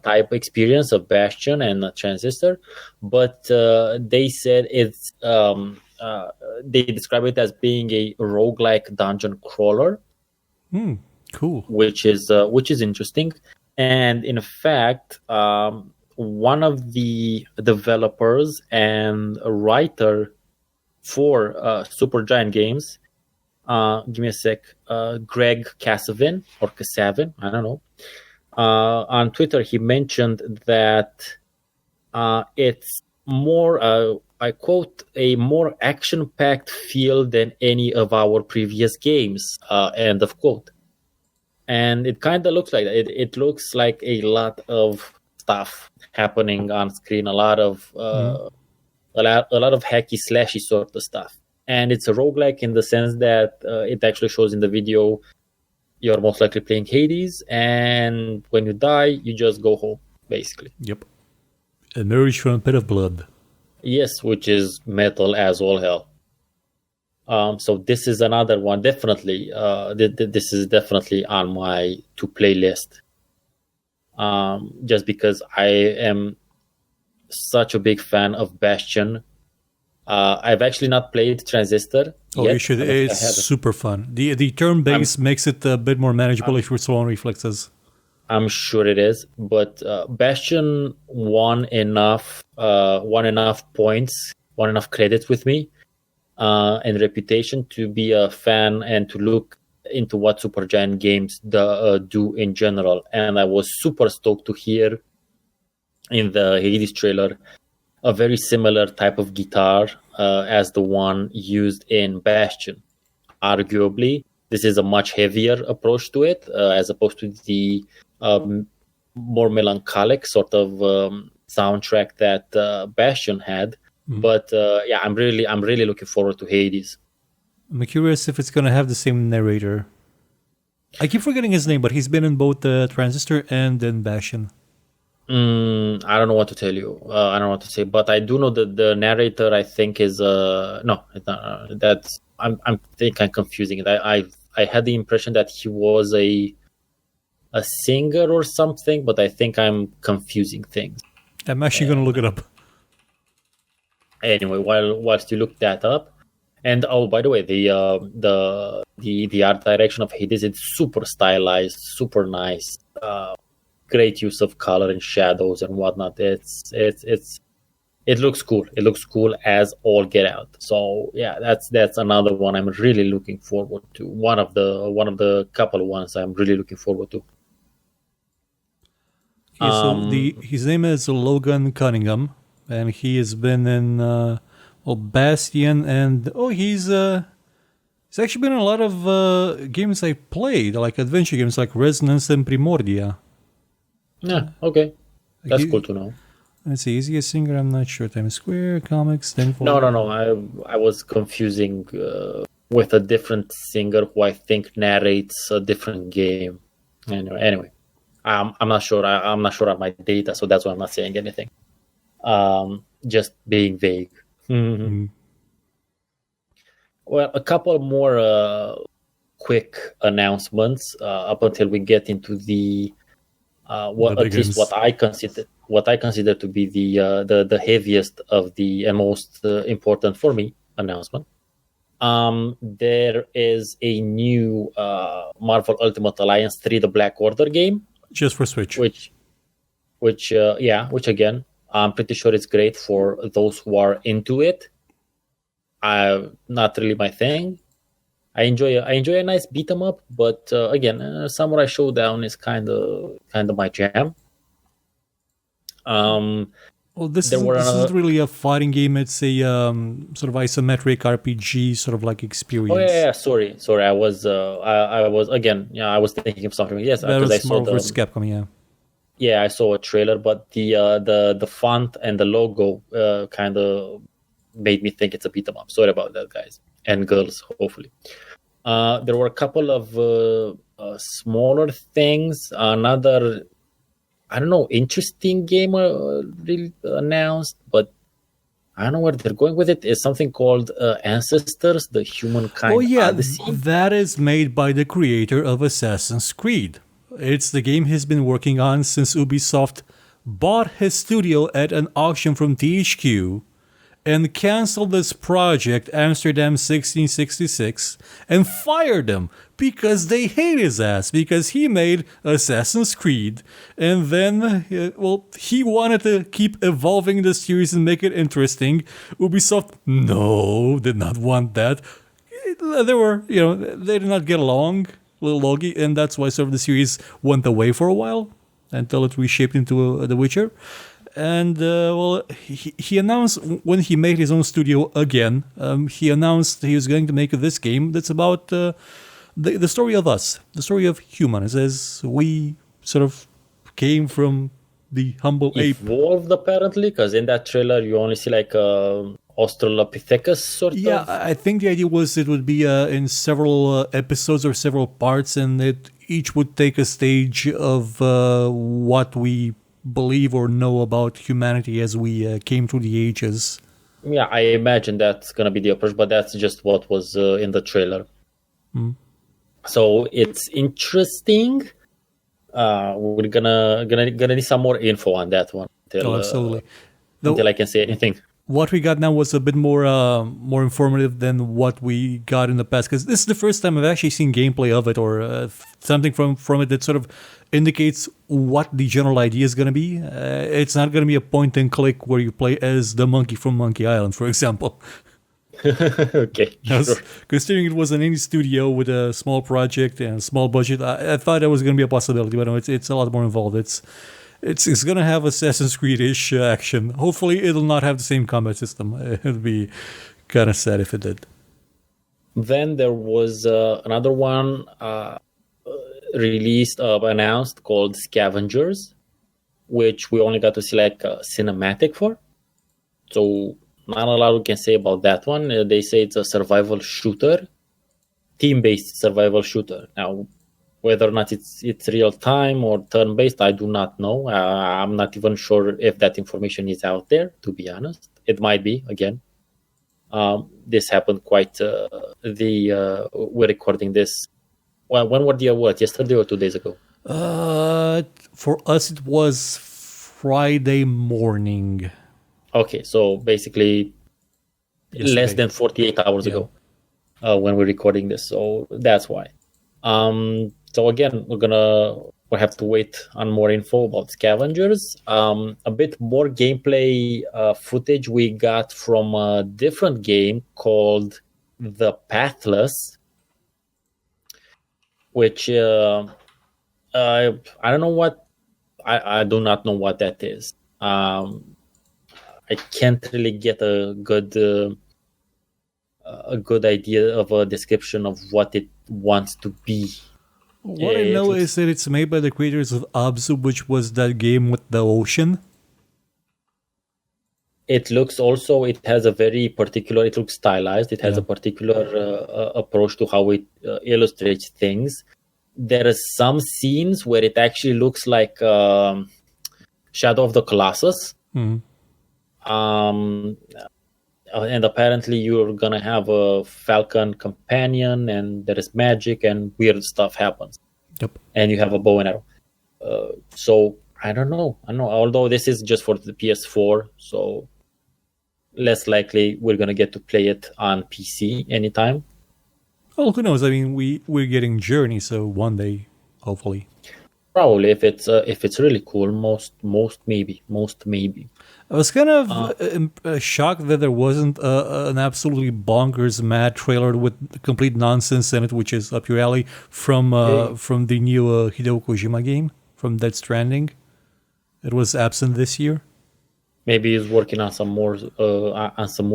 type experience of Bastion and Transistor, but they said it's they describe it as being a roguelike dungeon crawler. Cool. Which is interesting. And in fact, one of the developers and a writer for Supergiant Games, give me a sec, Greg Kasavin, I don't know. On Twitter, he mentioned that it's more, I quote, a more action-packed feel than any of our previous games, end of quote. And it kind of looks like that. It looks like a lot of stuff happening on screen, a lot of hacky slashy sort of stuff. And it's a roguelike in the sense that it actually shows in the video you're most likely playing Hades, and when you die, you just go home, basically. Yep. Emerge from a pit of blood. Yes, which is metal as all hell. So this is another one. Definitely, this is definitely on my to-play list. Just because I am such a big fan of Bastion. I've actually not played Transistor. Oh, you should. It's super fun. The turn-based makes it a bit more manageable if you're slow on reflexes. I'm sure it is, but Bastion won enough points, won enough credits with me. And reputation to be a fan and to look into what Supergiant Games do in general. And I was super stoked to hear in the Hades trailer a very similar type of guitar as the one used in Bastion. Arguably, this is a much heavier approach to it as opposed to the more melancholic sort of soundtrack that Bastion had. But I'm really looking forward to Hades. I'm curious if it's gonna have the same narrator. I keep forgetting his name, but he's been in both Transistor and in Bastion. I don't know what to tell you. I don't know what to say, but I do know that the narrator, I think, is no. It's not, that's I'm confusing it. I had the impression that he was a singer or something, but I think I'm confusing things. I'm actually gonna look it up. Anyway, whilst you look that up, and by the way, the art direction of Hades is super stylized, super nice, great use of color and shadows and whatnot. It looks cool. It looks cool as all get out. So yeah, that's another one I'm really looking forward to. One of the couple of ones I'm really looking forward to. Okay, so his name is Logan Cunningham. And he has been in Bastion, and he's actually been in a lot of games I played, like adventure games like Resonance and Primordia. Yeah, okay. That's cool to know. Let's see, is he a singer? I'm not sure. Times Square, comics, then No. I was confusing with a different singer who I think narrates a different game. Anyway. I'm not sure. I'm not sure on my data, so that's why I'm not saying anything. Just being vague. Mm-hmm. Well, a couple more quick announcements up until we get into the least what I consider to be the heaviest of the and most important for me announcement. There is a new Marvel Ultimate Alliance 3: The Black Order game, Just for Switch. which again, I'm pretty sure it's great for those who are into it. Not really my thing. I enjoy a nice beat 'em up, but again, Samurai Showdown is kind of my jam. Well, this isn't really a fighting game. It's a sort of isometric RPG, sort of like experience. Oh yeah. Sorry. I was again. Yeah, I was thinking of something. Yes, that because I was saw Marvel vs. Capcom. Yeah. Yeah, I saw a trailer, but the font and the logo kind of made me think it's a beat 'em up. Sorry about that, guys and girls. Hopefully, there were a couple of smaller things. Another, I don't know, interesting game really announced, but I don't know where they're going with it. Is something called Ancestors, the Humankind Odyssey. That is made by the creator of Assassin's Creed. It's the game he's been working on since Ubisoft bought his studio at an auction from THQ and canceled this project, Amsterdam 1666, and fired him because they hate his ass, because he made Assassin's Creed. And then, he wanted to keep evolving the series and make it interesting. Ubisoft, did not want that. They did not get along, a little logy, and that's why sort of the series went away for a while until it reshaped into The Witcher. And he announced when he made his own studio again, he announced he was going to make this game that's about the story of us, the story of humans, as we sort of came from the humble ape. Evolved, apparently, because in that trailer you only see like Australopithecus sort of. Yeah, I think the idea was it would be in several episodes or several parts, and it each would take a stage of what we believe or know about humanity as we came through the ages. Yeah, I imagine that's gonna be the approach, but that's just what was in the trailer. So it's interesting. We're gonna need some more info on that one absolutely. Until I can say anything. What we got now was a bit more informative than what we got in the past, because this is the first time I've actually seen gameplay of it or something from it that sort of indicates what the general idea is going to be. It's not going to be a point and click where you play as the monkey from Monkey Island, for example. Okay, sure. Considering it was an indie studio with a small project and a small budget, I thought that was going to be a possibility, but no, it's a lot more involved. It's going to have Assassin's Creed-ish action. Hopefully, it'll not have the same combat system. It'd be kind of sad if it did. Then there was another one announced called Scavengers, which we only got to see like a cinematic for. So not a lot we can say about that one. They say it's a survival shooter, team-based survival shooter. Now, whether or not it's real time or turn based, I do not know. I'm not even sure if that information is out there, to be honest. It might be, again. This happened quite we're recording this. Well, when were the awards? Yesterday or 2 days ago? For us, it was Friday morning. Okay, so basically yesterday. Less than 48 hours ago when we're recording this. So that's why. So again, we'll have to wait on more info about Scavengers. A bit more gameplay footage we got from a different game called The Pathless, which I don't know what I do not know what that is. I can't really get a good idea of a description of what it wants to be. What I know is that it's made by the creators of Abzu, which was that game with the ocean. It has a very particular, it looks stylized. It has a particular approach to how it illustrates things. There are some scenes where it actually looks like Shadow of the Colossus. Mm-hmm. And apparently you're gonna have a falcon companion, and there is magic and weird stuff happens. Yep. And you have a bow and arrow. So I don't know. Although this is just for the PS4, so less likely we're gonna get to play it on PC anytime. Well, who knows? I mean, we're getting Journey, so one day, hopefully. Probably if it's really cool, most maybe. I was kind of shocked that there wasn't an absolutely bonkers mad trailer with complete nonsense in it, which is up your alley from the new Hideo Kojima game from Death Stranding. It was absent this year. Maybe he's working on some more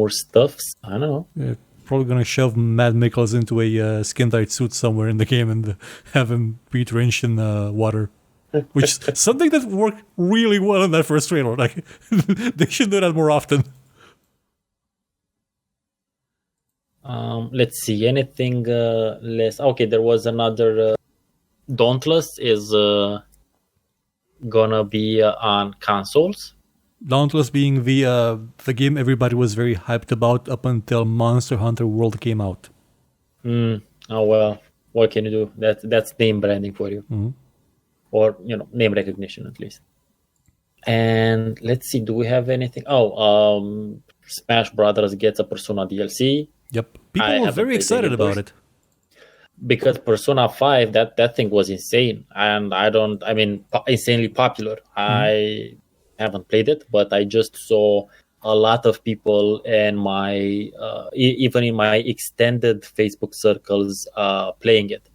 stuffs. I don't know. Yeah, probably gonna shove Matt Mikkelsen into a skin-tight suit somewhere in the game and have him be drenched in water. Which is something that worked really well in that first trailer. Like they should do that more often. Let's see, anything less. Okay, there was another Dauntless is gonna be on consoles. Dauntless being the game everybody was very hyped about up until Monster Hunter World came out. Oh well, what can you do? That's name branding for you. Mm-hmm. Or name recognition at least. And let's see, do we have anything? Smash Brothers gets a Persona DLC. Yep, people were very excited about it because Persona 5, that thing was insane, and insanely popular. I haven't played it, but I just saw a lot of people in my even in my extended Facebook circles playing it.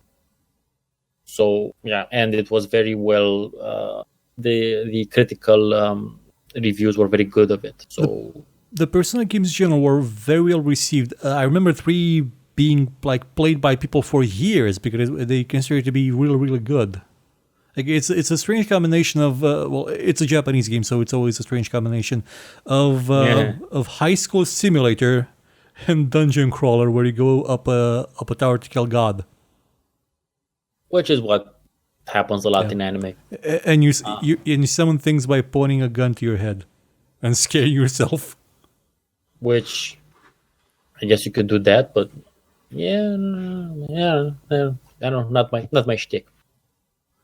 So yeah, and it was very well. The critical reviews were very good of it. So the Persona games in general were very well received. I remember 3 being like played by people for years because they consider it to be really, really good. Like it's a strange combination of it's a Japanese game, so it's always a strange combination of high school simulator and dungeon crawler where you go up a tower to kill God. Which is what happens a lot in anime. And you summon things by pointing a gun to your head and scaring yourself. Which I guess you could do that, but I don't know, not my shtick.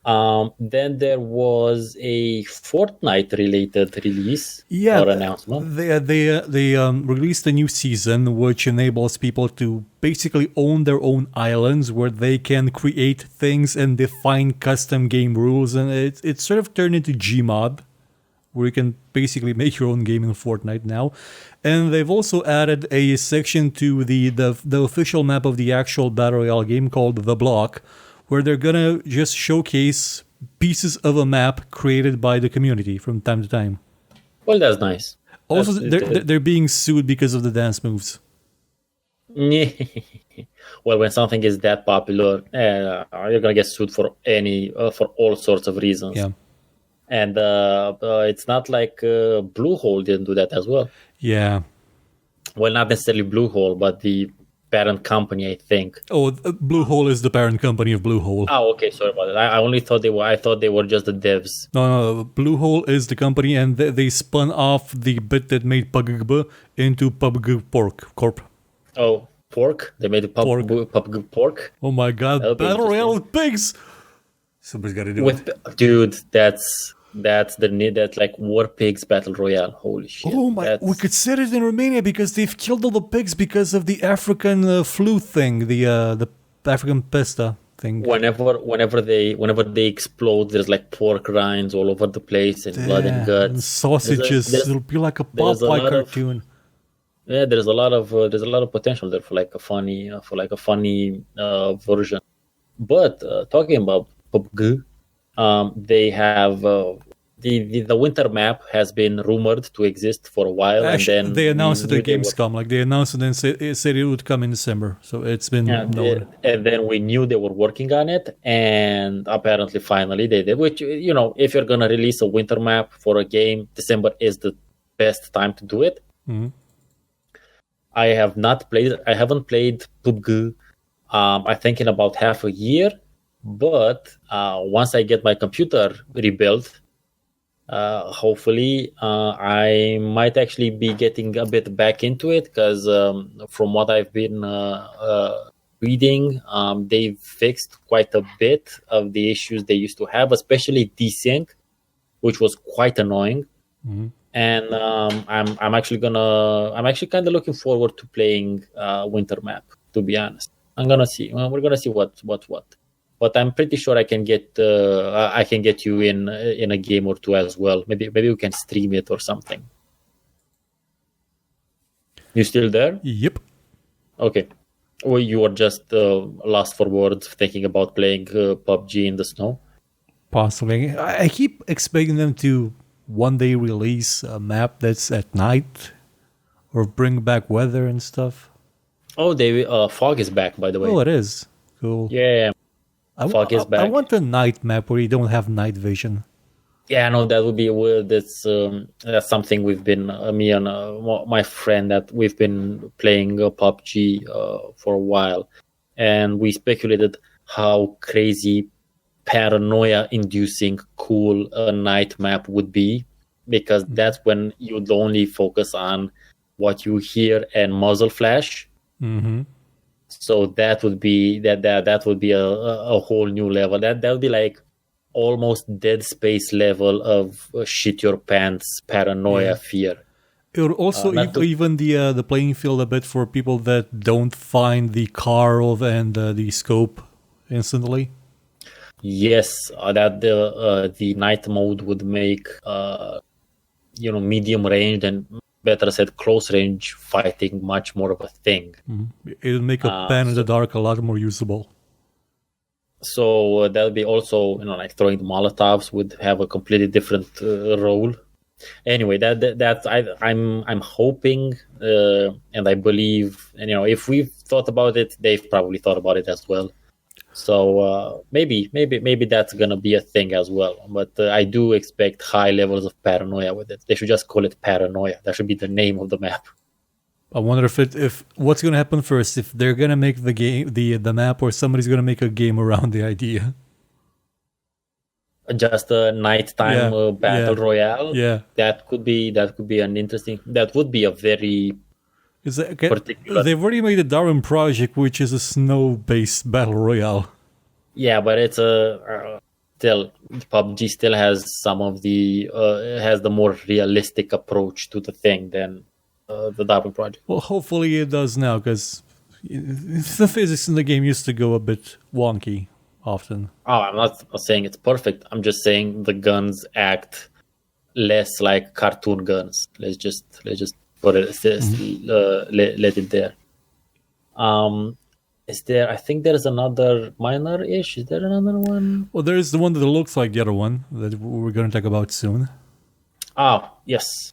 Then there was a Fortnite related release or announcement. They released a new season which enables people to basically own their own islands where they can create things and define custom game rules, and it's sort of turned into Gmod, where you can basically make your own game in Fortnite now. And they've also added a section to the official map of the actual Battle Royale game called The Block, where they're gonna just showcase pieces of a map created by the community from time to time. Well, that's nice. Also, they're being sued because of the dance moves. Well, when something is that popular, you're gonna get sued for all sorts of reasons. Yeah. And it's not like Bluehole didn't do that as well. Yeah. Well, not necessarily Bluehole, but the parent company, I think. Oh, Bluehole is the parent company of Bluehole. Oh, okay, sorry about that. I only thought I thought they were just the devs. No, Bluehole is the company, and they spun off the bit that made PUBG into PUBG Corp. Oh, pork? They made PUBG Pork? Oh my god, Battle Royale with pigs! Somebody's gotta do it. Dude, that's like War Pigs Battle Royale. Holy shit. Oh my, we could set it in Romania because they've killed all the pigs because of the African flu thing, the African pesta thing. Whenever they explode, there's like pork rinds all over the place and blood and guts. And sausages. It'll be like a Popeye cartoon. There's a lot of potential there for like a funny version. But talking about PUBG, they have the winter map has been rumored to exist for a while. Actually, and then they announced it at Gamescom. Like they announced it and said it would come in December. So it's been known. And then we knew they were working on it, and apparently finally they did. Which, if you're gonna release a winter map for a game, December is the best time to do it. Mm-hmm. I haven't played PUBG. I think in about half a year. But once I get my computer rebuilt, hopefully I might actually be getting a bit back into it, because from what I've been reading, they've fixed quite a bit of the issues they used to have, especially desync, which was quite annoying. Mm-hmm. And I'm actually kind of looking forward to playing winter map. To be honest, I'm gonna see. We're gonna see what. But I'm pretty sure I can get you in a game or two as well. Maybe we can stream it or something. You still there? Yep. Okay. Or you are just lost for words, thinking about playing PUBG in the snow? Possibly. I keep expecting them to one day release a map that's at night or bring back weather and stuff. Oh, they fog is back, by the way. Oh, it is. Cool. Yeah, fog is back. I want a night map where you don't have night vision. Yeah, no, that would be weird. That's something we've been me and my friend that we've been playing PUBG for a while, and we speculated how crazy paranoia-inducing cool a night map would be, because that's when you'd only focus on what you hear and muzzle flash. Mm-hmm. So that would be that would be a whole new level. That would be like almost Dead Space level of shit your pants paranoia fear. It would also even the playing field a bit for people that don't find the carve and the scope instantly. Yes, that the night mode would make medium range and better said close range fighting much more of a thing. Mm-hmm. It would make a pan in the dark a lot more usable. So that would be also, like throwing the Molotovs would have a completely different role. Anyway, I'm hoping and I believe, and if we've thought about it, they've probably thought about it as well. So maybe that's gonna be a thing as well. But I do expect high levels of paranoia with it. They should just call it paranoia. That should be the name of the map. I wonder if what's gonna happen first, if they're gonna make the game the map, or somebody's gonna make a game around the idea. Just a nighttime battle royale. Yeah, that could be an interesting. That would be a very particular. They've already made the Darwin Project, which is a snow-based battle royale. Yeah, but it's still PUBG still has some of the has the more realistic approach to the thing than the Darwin Project. Well, hopefully it does now, because the physics in the game used to go a bit wonky often. Oh, I'm not saying it's perfect. I'm just saying the guns act less like cartoon guns. Let's just put it let it there. Is there? I think there's another minor-ish. Is there another one? Well, there is the one that looks like the other one that we're going to talk about soon. Oh, yes.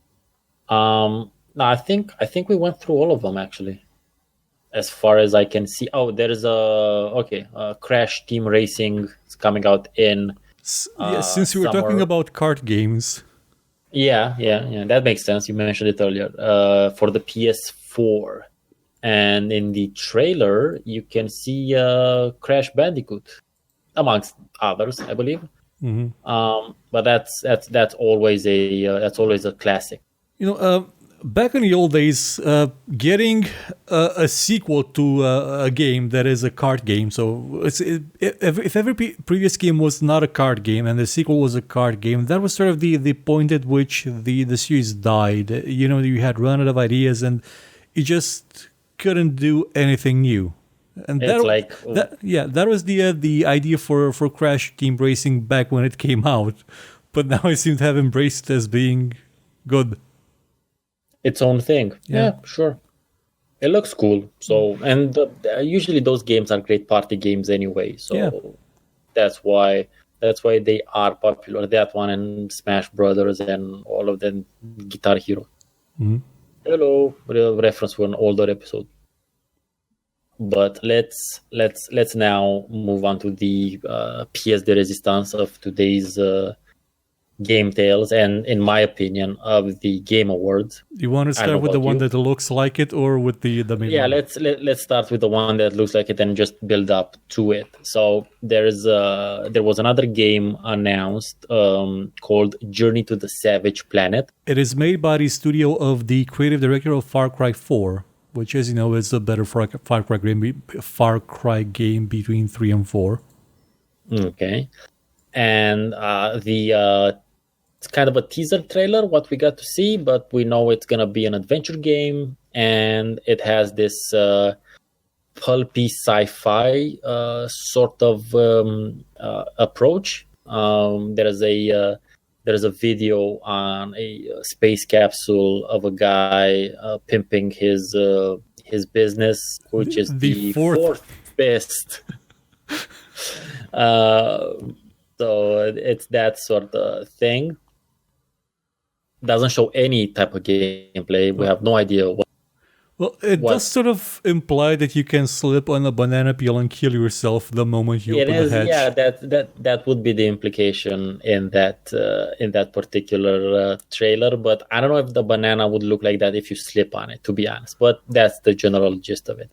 No, I think we went through all of them actually, as far as I can see. Oh, there's a Crash Team Racing is coming out in. Since we were summer. talking about kart games. Yeah, that makes sense. You mentioned it earlier. For the PS4, and in the trailer you can see Crash Bandicoot, amongst others, I believe. Mm-hmm. But that's always a classic. Back in the old days, getting a sequel to a game that is a kart game, so if every previous game was not a kart game and the sequel was a kart game, that was sort of the point at which the series died. You had run out of ideas and you just couldn't do anything new. And that was the idea for Crash Team Racing back when it came out, but now I seem to have embraced it as being good. Its own thing. Yeah, sure. It looks cool. So, and usually those games are great party games anyway. So that's why they are popular. That one and Smash Brothers and all of them, Guitar Hero. Mm-hmm. Hello, reference to an older episode. But let's now move on to the pièce de résistance of today's GameTales, and in my opinion of the Game Awards. You want to start with the one that looks like it, or with the main one? Let's start with the one that looks like it and just build up to it. So there was another game announced called Journey to the Savage Planet. It is made by the studio of the creative director of Far Cry 4, which, as you know, is a better Far Cry game between 3 and 4. Okay. And the it's kind of a teaser trailer, what we got to see, but we know it's going to be an adventure game, and it has this pulpy sci-fi sort of approach. There's a video on a space capsule of a guy pimping his business, which is the fourth best. So it's that sort of thing. Doesn't show any type of gameplay. We have no idea what. Well, it does sort of imply that you can slip on a banana peel and kill yourself the moment you open the hatch. Yeah, that would be the implication in that particular trailer. But I don't know if the banana would look like that if you slip on it, to be honest. But that's the general gist of it.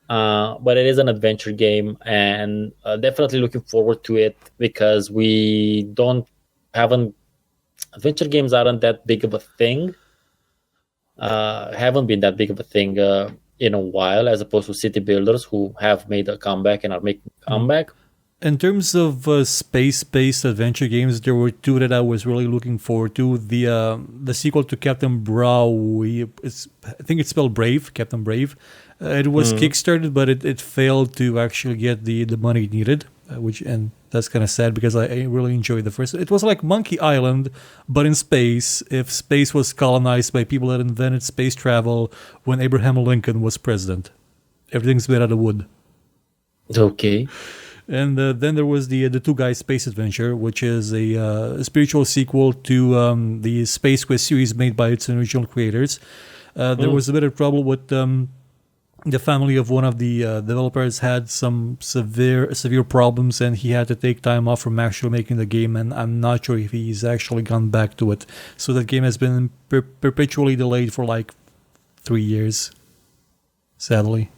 But it is an adventure game, and definitely looking forward to it, because adventure games aren't that big of a thing. Haven't been that big of a thing in a while, as opposed to city builders, who have made a comeback and are making a comeback. In terms of space-based adventure games, there were two that I was really looking forward to. The sequel to Captain I think it's spelled Brave, Captain Brave. It was kickstarted, but it failed to actually get the money it needed, and that's kind of sad, because I really enjoyed the first. It was like Monkey Island, but in space. If space was colonized by people that invented space travel when Abraham Lincoln was president. Everything's made out of wood. Okay. And then there was the Two Guys Space Adventure, which is a spiritual sequel to the Space Quest series made by its original creators. There was a bit of trouble with the family of one of the developers had some severe problems, and he had to take time off from actually making the game, and I'm not sure if he's actually gone back to it. So that game has been perpetually delayed for like 3 years, sadly.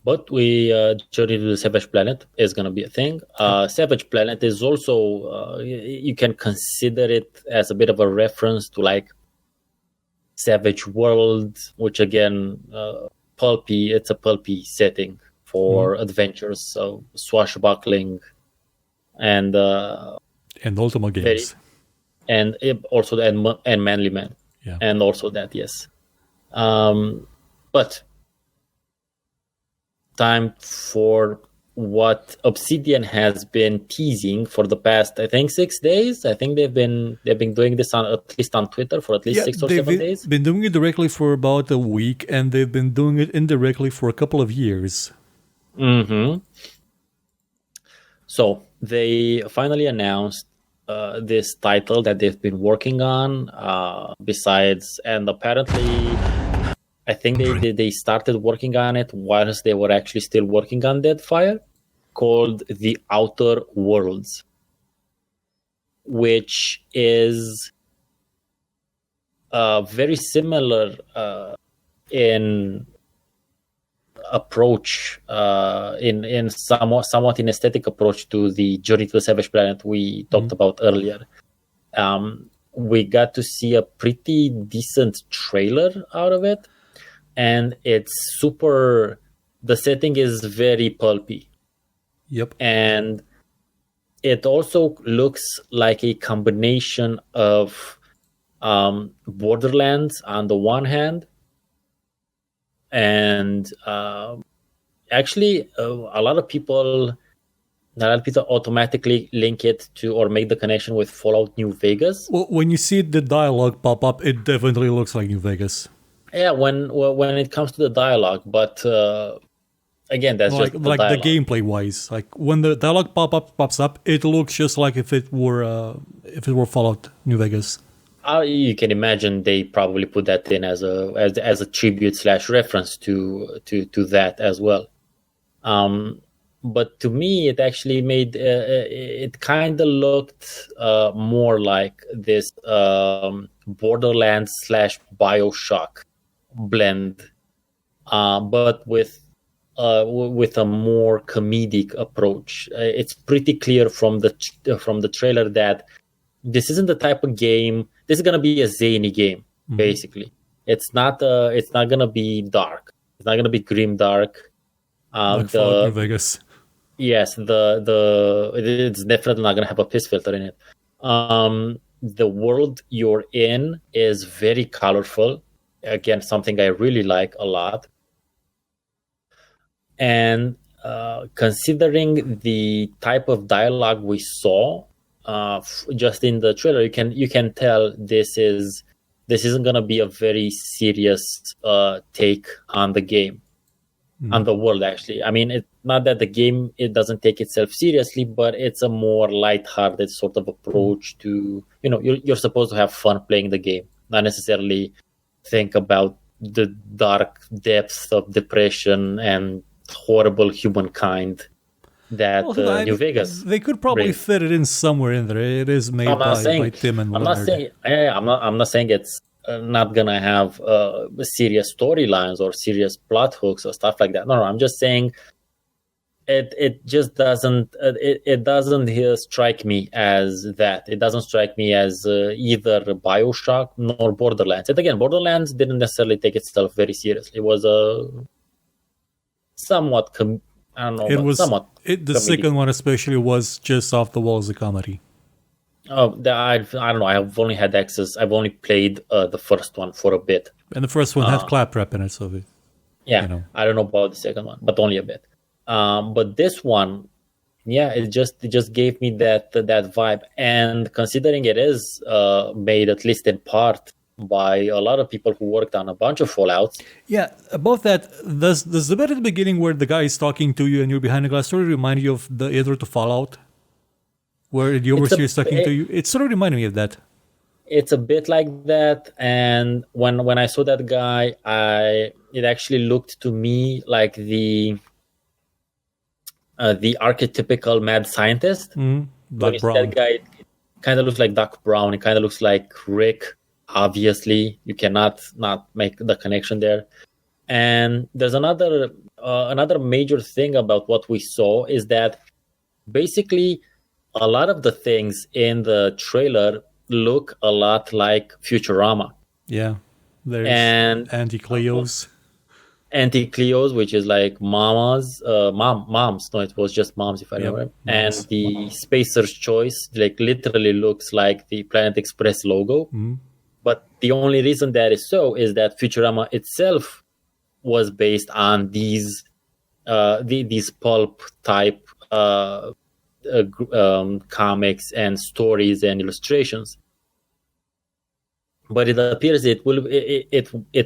But Journey to the Savage Planet is going to be a thing. Savage Planet is also, you can consider it as a bit of a reference to like Savage World, which again, pulpy. It's a pulpy setting for adventures, so swashbuckling and Ultimate games, and Manly Man, and also that, yes. But time for what Obsidian has been teasing for the past, I think, 6 days. I think they've been doing this at least on Twitter for at least 6 or 7 days. They've been doing it directly for about a week, and they've been doing it indirectly for a couple of years. So they finally announced this title that they've been working on. Besides, and apparently, I think they started working on it whilst they were actually still working on Deadfire, called The Outer Worlds, which is very similar in approach, in somewhat in aesthetic approach to the Journey to the Savage Planet we talked about earlier. We got to see a pretty decent trailer out of it. And it's the setting is very pulpy. Yep. And it also looks like a combination of Borderlands on the one hand, and actually a lot of people automatically link it to or make the connection with Fallout New Vegas. Well, when you see the dialogue pop up, it definitely looks like New Vegas. Yeah, when it comes to the dialogue, but again, that's just the gameplay wise. Like when the dialogue pops up, it looks just like if it were Fallout New Vegas. You can imagine they probably put that in as a tribute / reference to that as well. But to me, it actually made it kind of looked more like this Borderlands / BioShock blend, but with a more comedic approach. It's pretty clear from the trailer that this isn't the type of game. This is gonna be a zany game, basically. It's not gonna be dark. It's not gonna be grim dark. Like Fallout New Vegas. Yes, it's definitely not gonna have a piss filter in it. The world you're in is very colorful. Again, something I really like a lot. And considering the type of dialogue we saw just in the trailer, you can tell this isn't going to be a very serious take on the game, on the world. Actually, I mean, it's not that the game it doesn't take itself seriously, but it's a more lighthearted sort of approach to, you're supposed to have fun playing the game, not necessarily think about the dark depths of depression and horrible humankind that New Vegas. They could probably fit it in somewhere in there. It is made by Tim and Leonard. I'm not saying it's not gonna have serious storylines or serious plot hooks or stuff like that. No, I'm just saying it just doesn't strike me as that. It doesn't strike me as either BioShock nor Borderlands. And again, Borderlands didn't necessarily take itself very seriously. It was a somewhat the second one especially was just off the walls of comedy. I don't know. I've only had access. I've only played the first one for a bit, and the first one had claptrap in it, so I don't know about the second one, but only a bit. But this one, it just gave me that vibe. And considering it is made at least in part by a lot of people who worked on a bunch of Fallouts. Yeah, about that, does the bit at the beginning where the guy is talking to you and you're behind a glass story remind you of the intro to Fallout? Where the overseer is talking to you? It sort of reminded me of that. It's a bit like that, and when I saw that guy, it actually looked to me like the archetypical mad scientist. Doc Brown. That guy kind of looks like Doc Brown. It kind of looks like Rick. Obviously, you cannot not make the connection there. And there's another major thing about what we saw is that basically a lot of the things in the trailer look a lot like Futurama. Yeah, there's Anti-Cleos. Anti-Cleos, which is like moms. No, it was just moms, if I remember. And the Spacer's Choice, like literally looks like the Planet Express logo. But the only reason that is so is that Futurama itself was based on these pulp type comics and stories and illustrations. But it appears it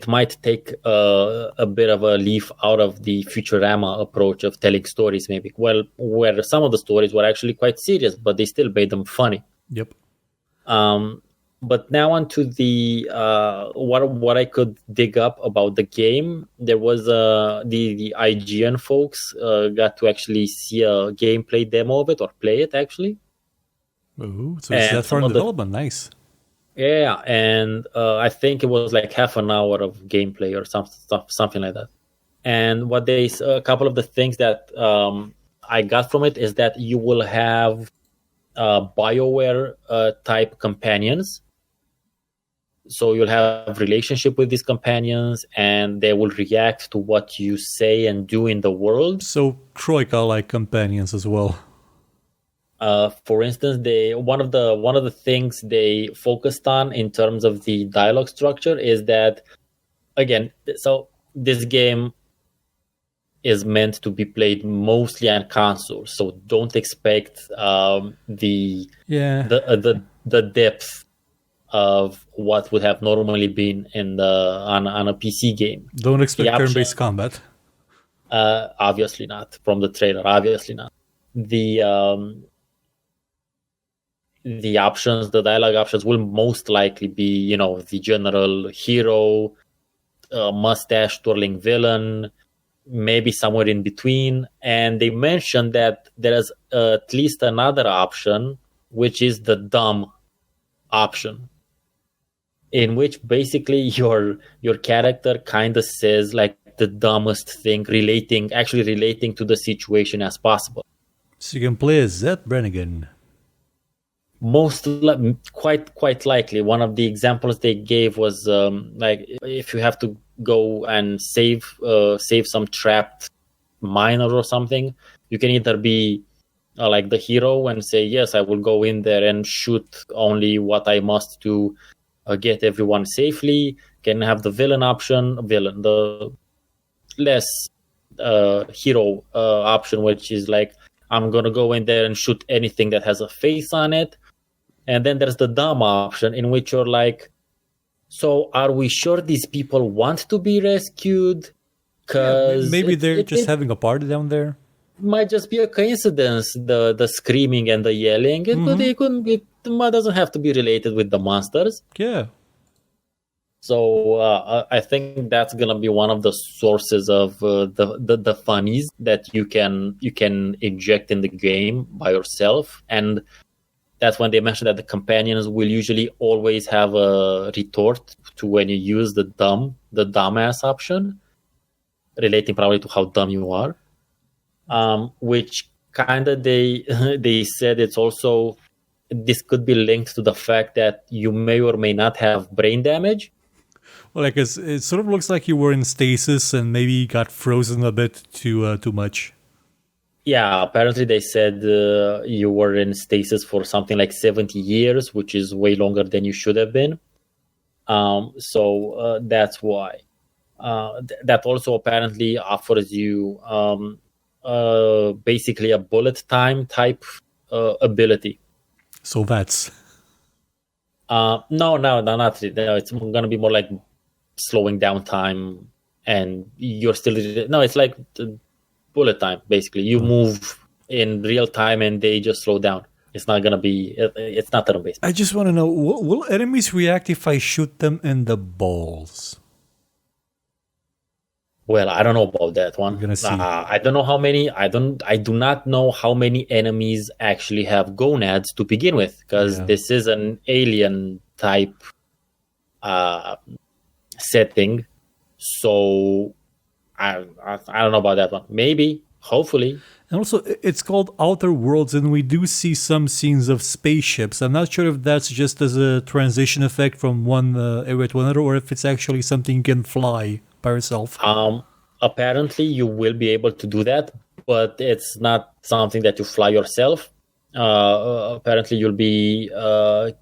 might take a bit of a leaf out of the Futurama approach of telling stories, maybe. Well, where some of the stories were actually quite serious, but they still made them funny. Yep. But now onto the what I could dig up about the game. There was the IGN folks got to actually see a gameplay demo of it or play it actually. Ooh, so it's that far in development. Nice. Yeah, and I think it was like half an hour of gameplay or something like that. And a couple of the things that I got from it is that you will have BioWare type companions. So you'll have relationship with these companions, and they will react to what you say and do in the world. So Troika-like companions as well. For instance, one of the things they focused on in terms of the dialogue structure is that, again, so this game is meant to be played mostly on consoles, so don't expect the depth of what would have normally been on a PC game. Don't expect turn-based combat. Obviously not from the trailer. Obviously not. The dialogue options will most likely be, the general hero, mustache twirling villain, maybe somewhere in between. And they mentioned that there is at least another option, which is the dumb option, in which basically your character kind of says like the dumbest thing, relating to the situation as possible. So you can play as Zed Brannigan. Quite likely. One of the examples they gave was like if you have to go and save some trapped miner or something, you can either be like the hero, and say, yes, I will go in there and shoot only what I must to get everyone safely. Can have the villain option, the less hero option, which is like, I'm gonna go in there and shoot anything that has a face on it. And then there's the dumb option, in which you're like, so are we sure these people want to be rescued? Because maybe they're just having a party down there. Might just be a coincidence, the screaming and the yelling. It doesn't have to be related with the monsters. Yeah. So I think that's gonna be one of the sources of the funnies that you can inject in the game by yourself. And that's when they mentioned that the companions will usually always have a retort to when you use the dumbass option, relating probably to how dumb you are. Which kind of they said it's also, this could be linked to the fact that you may or may not have brain damage. Well, like it sort of looks like you were in stasis and maybe got frozen a bit too much. Yeah, apparently they said you were in stasis for something like 70 years, which is way longer than you should have been. So that's why. That also apparently offers you basically a bullet time type ability. So that's... No, not really. No, it's going to be more like slowing down time, and you're still... No, it's like bullet time, basically. You move in real time, and they just slow down. It's not going to be... It's not turn-based. I just want to know, will enemies react if I shoot them in the balls? Well, I don't know about that one. We're gonna see. I don't know how many. I do not know how many enemies actually have gonads to begin with, because this is an alien type setting. So I don't know about that one. Maybe, hopefully. And also, it's called Outer Worlds, and we do see some scenes of spaceships. I'm not sure if that's just as a transition effect from one area to another, or if it's actually something you can fly by yourself. Apparently you will be able to do that, but it's not something that you fly yourself. Apparently you'll be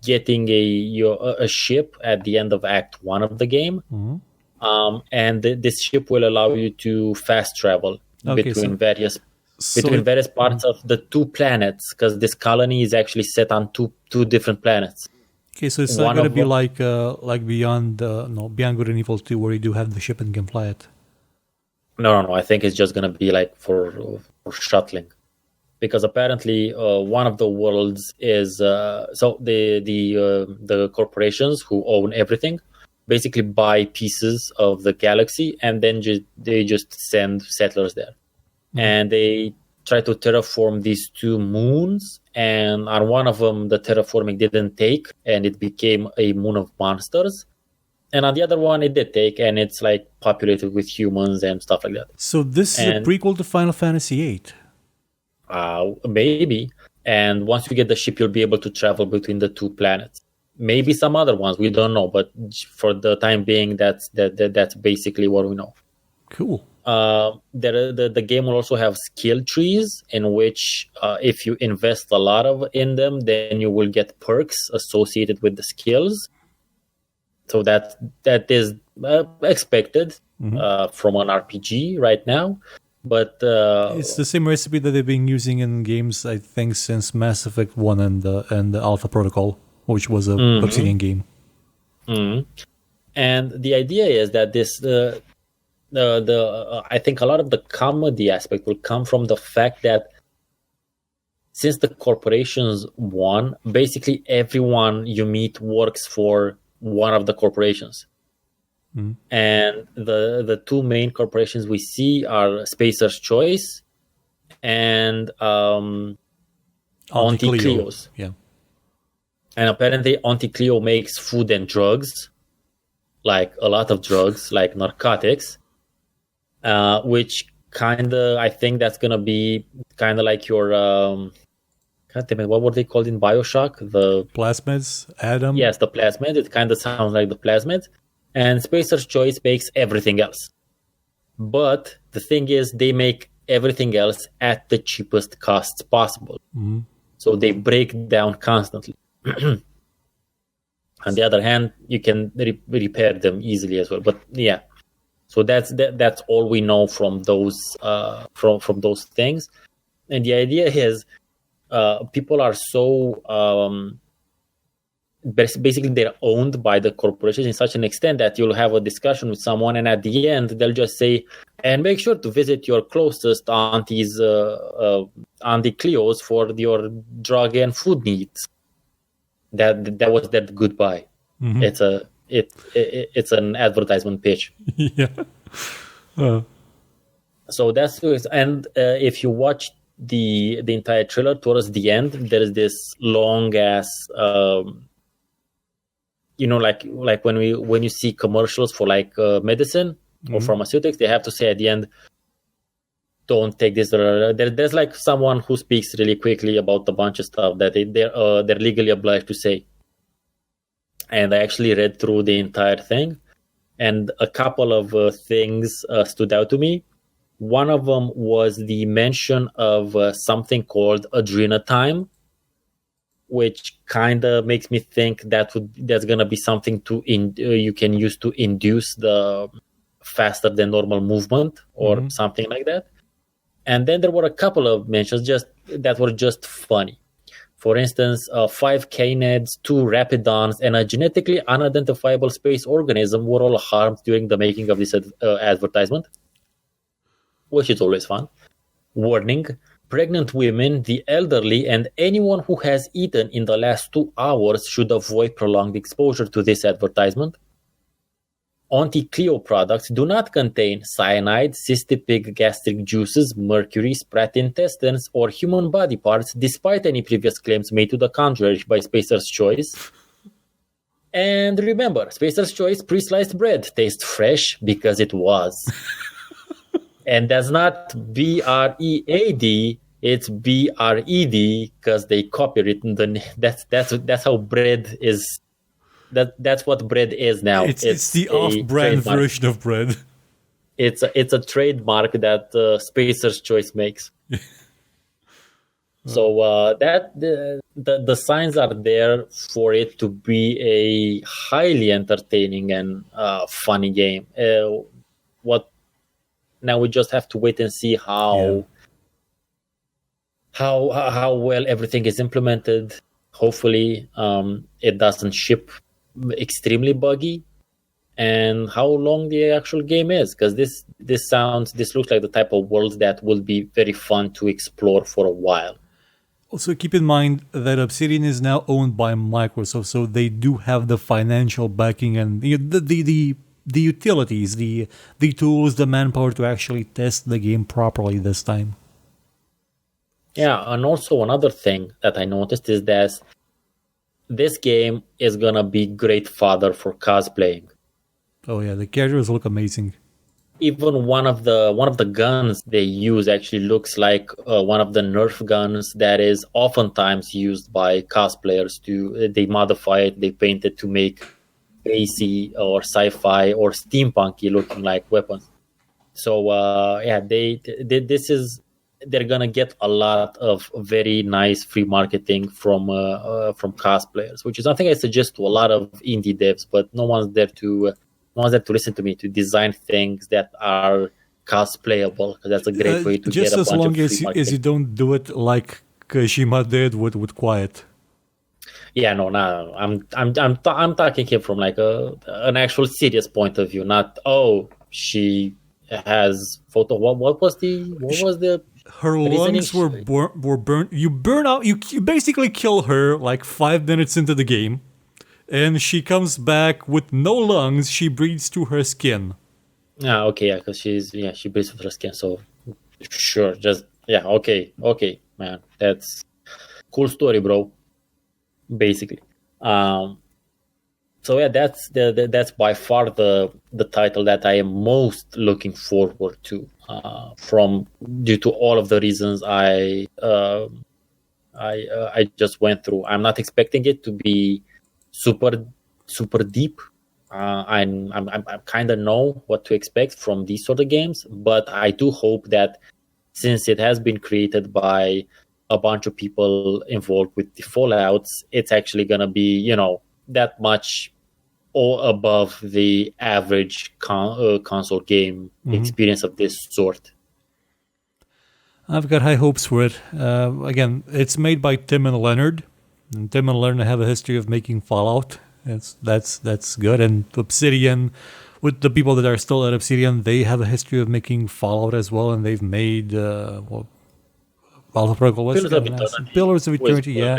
getting a ship at the end of Act 1 of the game. Mm-hmm. And this ship will allow you to fast travel between various parts of the two planets, because this colony is actually set on two different planets. Okay, so it's not going to be like Beyond Good and Evil 2, where you do have the ship and can fly it. No. I think it's just going to be like for shuttling, because apparently one of the worlds is so the corporations who own everything basically buy pieces of the galaxy, and then they just send settlers there, and they try to terraform these two moons. And on one of them, the terraforming didn't take, and it became a moon of monsters. And on the other one, it did take, and it's like populated with humans and stuff like that. So this is a prequel to Final Fantasy VIII? Maybe. And once you get the ship, you'll be able to travel between the two planets. Maybe some other ones, we don't know. But for the time being, that's basically what we know. Cool. The game will also have skill trees, in which if you invest a lot in them, then you will get perks associated with the skills. So that is expected from an RPG right now. But it's the same recipe that they've been using in games, I think, since Mass Effect 1 and the Alpha Protocol, which was a Obsidian game. And the idea is that this I think a lot of the comedy aspect will come from the fact that since the corporations won, basically everyone you meet works for one of the corporations. And the two main corporations we see are Spacer's Choice and Auntie Cleo's. Yeah. And apparently Auntie Cleo makes food and drugs, like a lot of drugs, like narcotics, which kind of, I think that's going to be kind of like your, what were they called in Bioshock? The plasmids? Adam? Yes, the plasmid. It kind of sounds like the plasmid. And Spacer's Choice makes everything else. But the thing is, they make everything else at the cheapest costs possible. Mm-hmm. So they break down constantly. On the other hand, you can repair them easily as well. But yeah, so that's all we know from those from those things. And the idea is people are so basically they're owned by the corporations in such an extent that you'll have a discussion with someone, and at the end they'll just say, and make sure to visit your closest auntie's Auntie Cleo's for your drug and food needs. That was that goodbye. Mm-hmm. It's an advertisement pitch. Yeah. So that's, and if you watch the entire trailer, towards the end there is this long ass like when you see commercials for like medicine or pharmaceutics, they have to say at the end, don't take this. There's like someone who speaks really quickly about a bunch of stuff that they're legally obliged to say. And I actually read through the entire thing, and a couple of things stood out to me. One of them was the mention of something called Adrenatime, which kind of makes me think that's going to be something you can use to induce the faster than normal movement or something like that. And then there were a couple of mentions that were just funny. For instance, 5 canids, 2 rapidons, and a genetically unidentifiable space organism were all harmed during the making of this advertisement, which is always fun. Warning: pregnant women, the elderly, and anyone who has eaten in the last 2 hours should avoid prolonged exposure to this advertisement. Auntie Cleo products do not contain cyanide, cystipig gastric juices, mercury, sprat intestines, or human body parts, despite any previous claims made to the contrary by Spacer's Choice. And remember, Spacer's Choice pre-sliced bread tastes fresh because it was. And that's not BREAD, it's BRED because they copywritten that's how bread is. That's what bread is now. It's the off-brand version of bread. It's a trademark that Spacer's Choice makes. So that the signs are there for it to be a highly entertaining and funny game. Now we just have to wait and see how well everything is implemented. Hopefully, it doesn't ship extremely buggy, and how long the actual game is, because this looks like the type of world that will be very fun to explore for a while. Also, keep in mind that Obsidian is now owned by Microsoft, so they do have the financial backing and the utilities, the tools, the manpower to actually test the game properly this time. Yeah, and also another thing that I noticed is that this game is gonna be great fodder for cosplaying. Oh yeah, the characters look amazing. Even one of the guns they use actually looks like one of the Nerf guns that is oftentimes used by cosplayers. They modify it, they paint it to make spacey or sci-fi or steampunky looking like weapons. So they're gonna get a lot of very nice free marketing from cosplayers, which is something I suggest to a lot of indie devs, but no one's there to listen to me, to design things that are cosplayable, because that's a great way to get a bunch of free marketing. Just as long as you don't do it like Kojima did with Quiet. Yeah, no. I'm talking here from like an actual serious point of view, not she has photo. What was the her lungs were burnt. You burn out. You basically kill her like 5 minutes into the game, and she comes back with no lungs. She breathes through her skin. Okay, yeah, because she breathes through her skin. So sure, okay, man, that's cool story, bro. Basically, so yeah, that's by far the title that I am most looking forward to, due to all of the reasons I just went through. I'm not expecting it to be super deep. I kind of know what to expect from these sort of games, but I do hope that since it has been created by a bunch of people involved with the Fallouts, it's actually going to be, that much or above the average console game experience of this sort. I've got high hopes for it. Again, it's made by Tim and Leonard. And Tim and Leonard have a history of making Fallout. That's good. And Obsidian, with the people that are still at Obsidian, they have a history of making Fallout as well. And they've made, Pillars of Eternity, yeah.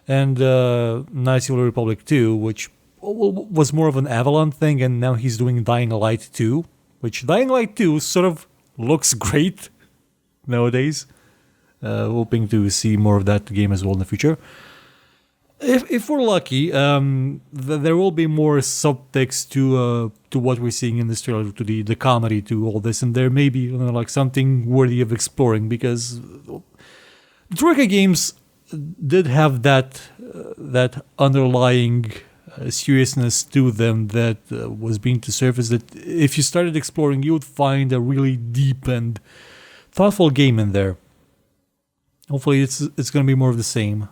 And Knights of the Republic 2, which was more of an Avalon thing. And now he's doing Dying Light 2, which Dying Light 2 sort of looks great nowadays. Hoping to see more of that game as well in the future. If we're lucky, there will be more subtext to what we're seeing in this trailer, to the comedy, to all this, and there may be like something worthy of exploring, because Troika games did have that underlying seriousness to them that was being to surface, that if you started exploring, you would find a really deep and thoughtful game in there. Hopefully it's going to be more of the same.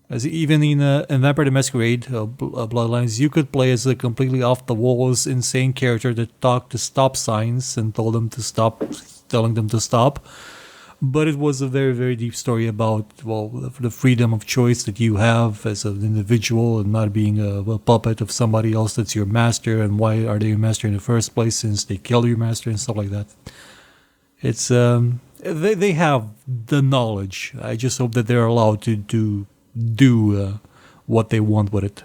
As even in Vampire the Masquerade, Bloodlines, you could play as a completely off-the-walls, insane character that talked to stop signs and told them to stop, telling them to stop. But it was a very, very deep story about, the freedom of choice that you have as an individual, and not being a puppet of somebody else that's your master, and why are they your master in the first place, since they killed your master and stuff like that. It's they have the knowledge. I just hope that they're allowed to do what they want with it,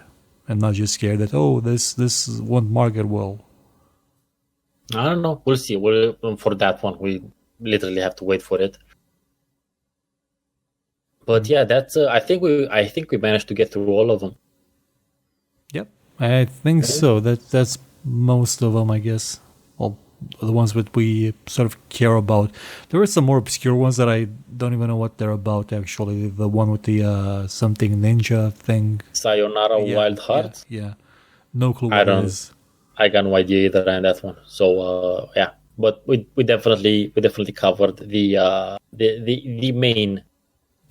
and not just scared that this won't market well. I don't know. We'll see. For that one, we literally have to wait for it. But yeah, that's. I think we managed to get through all of them. Yep, I think so. That's most of them, I guess. Well, the ones that we sort of care about. There are some more obscure ones that I don't even know what they're about, actually. The one with the something ninja thing. Sayonara Wild Heart? Yeah. No clue what it is. I got no idea either on that one. So, yeah. But we definitely covered the main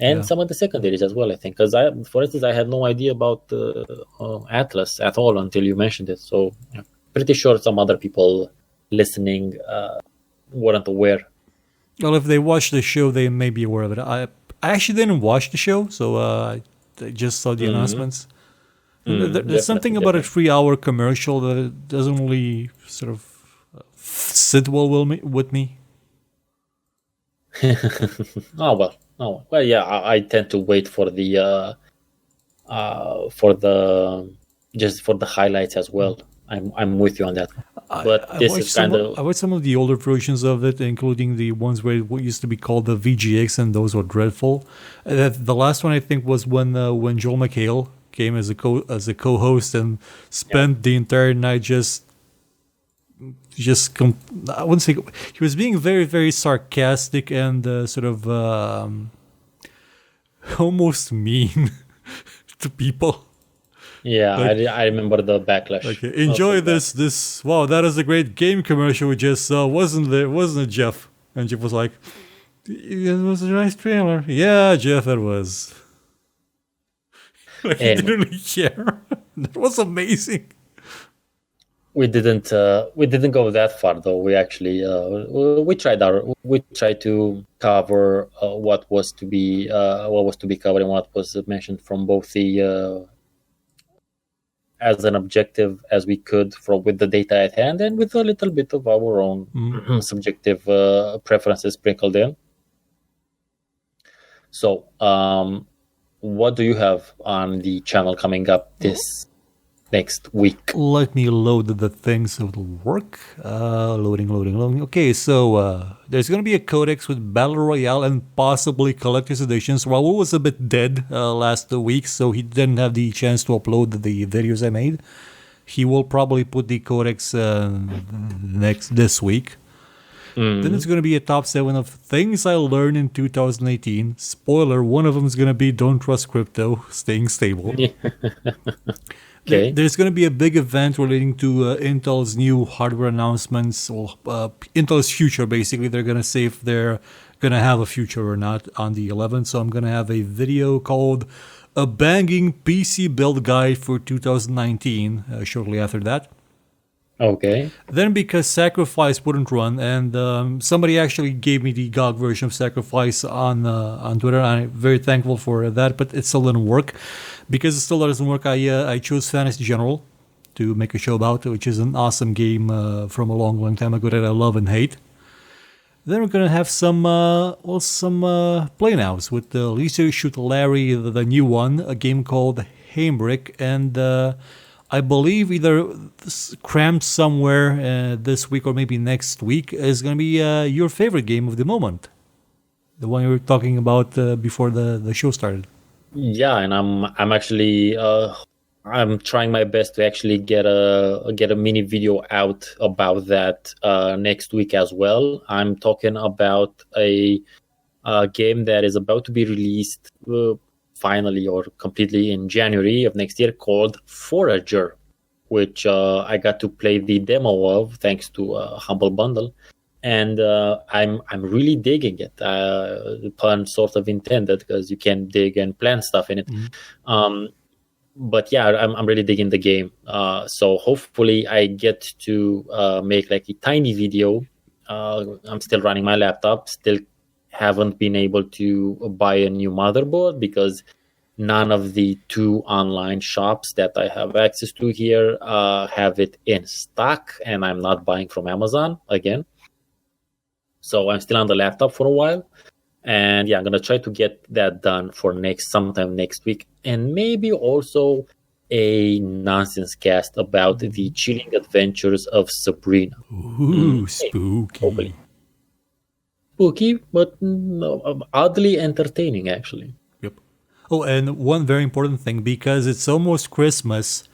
and some of the secondaries as well, I think. Because, for instance, I had no idea about Atlas at all until you mentioned it. So, yeah. Pretty sure some other people listening weren't aware. Well, if they watch the show, they may be aware of it. I actually didn't watch the show, so I just saw the announcements. There's something about a 3-hour commercial that it doesn't really sort of sit well with me. Well, yeah. I tend to wait for the highlights as well. I'm with you on that. But I watched some of the older versions of it, including the ones where what used to be called the VGX, and those were dreadful. The last one, I think, was when Joel McHale came as a co-host and spent the entire night I wouldn't say he was being very, very sarcastic and sort of almost mean to people. Yeah, I remember the backlash. Okay, enjoy this. Wow, that is a great game commercial we just saw, wasn't it, Jeff? And Jeff was like, it was a nice trailer. Yeah, Jeff, it was. He didn't really care. That was amazing. We didn't go that far though. We actually we tried to cover what was to be covered and what was mentioned from both the as an objective as we could with the data at hand, and with a little bit of our own subjective preferences sprinkled in. So, what do you have on the channel coming up this next week? Let me load the things so it'll work. Loading. Okay, so there's going to be a codex with Battle Royale and possibly collector's editions. Raul was a bit dead last week, so he didn't have the chance to upload the videos I made. He will probably put the codex this week. Then it's going to be a top 7 of things I learned in 2018. Spoiler, one of them is going to be don't trust crypto, staying stable. Okay. There's going to be a big event relating to Intel's new hardware announcements, or Intel's future, basically. They're going to save their going to have a future or not on the 11th. So I'm going to have a video called A Banging PC Build Guide for 2019 shortly after that. Okay. Then because Sacrifice wouldn't run, and somebody actually gave me the GOG version of Sacrifice on Twitter. I'm very thankful for that, but it still didn't work. Because it still doesn't work, I chose Fantasy General to make a show about, which is an awesome game from a long, long time ago that I love and hate. Then we're gonna have some play nows with Lisa Shoot Larry, the new one, a game called Haimbrick, and I believe either crammed somewhere this week or maybe next week is going to be your favorite game of the moment. The one you were talking about before the show started. Yeah, and I'm actually I'm trying my best to actually get a mini video out about that next week as well. I'm talking about a game that is about to be released finally or completely in January of next year, called Forager, which I got to play the demo of thanks to Humble Bundle, and I'm really digging it. Pun sort of intended, because you can dig and plant stuff in it. Mm-hmm. But yeah, I'm really digging the game. So hopefully I get to make like a tiny video. I'm still running my laptop, still haven't been able to buy a new motherboard because none of the 2 online shops that I have access to here have it in stock, and I'm not buying from Amazon again. So I'm still on the laptop for a while, and yeah, I'm gonna try to get that done for sometime next week, and maybe also a nonsense cast about the chilling adventures of Sabrina. Ooh, spooky. Hopefully. Spooky, but oddly entertaining, actually. Yep. Oh, and one very important thing, because it's almost Christmas,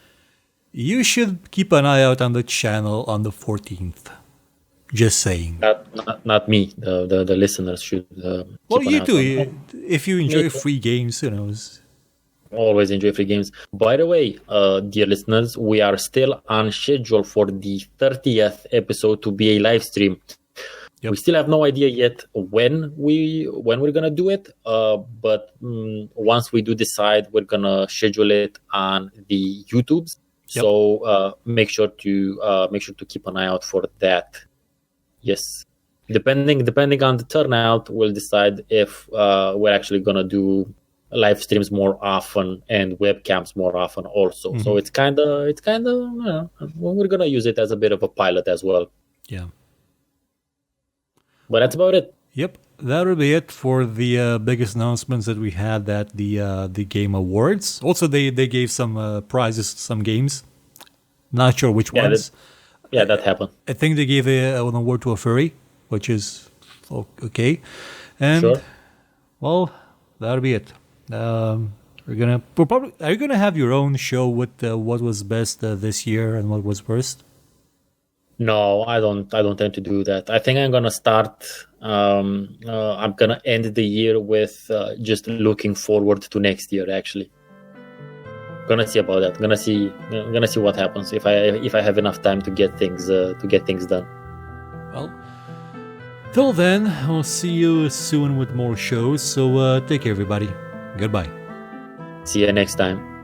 you should keep an eye out on the channel on the 14th. Just saying. Not me. The listeners should. Well, you too. If you enjoy free games, Always enjoy free games. By the way, dear listeners, we are still on schedule for the 30th episode to be a live stream. Yep. We still have no idea yet when we're gonna do it. But once we do decide, we're gonna schedule it on the YouTubes. Yep. So make sure to keep an eye out for that. Yes, depending on the turnout, we'll decide if we're actually gonna do live streams more often and webcams more often also. Mm-hmm. So it's kind of we're gonna use it as a bit of a pilot as well. Yeah. But that's about it. Yep, that'll be it for the biggest announcements that we had at the Game Awards. Also, they gave some prizes to some games. Not sure which ones. That happened. I think they gave an award to a furry, which is okay. And sure. Well, that'll be it. Are you gonna have your own show with what was best this year and what was worst? No, I don't tend to do that. I think I'm gonna start. I'm gonna end the year with just looking forward to next year. Actually, gonna see about that. Gonna see what happens if I have enough time to get things done. Well, till then, I'll see you soon with more shows. So take care, everybody. Goodbye. See you next time.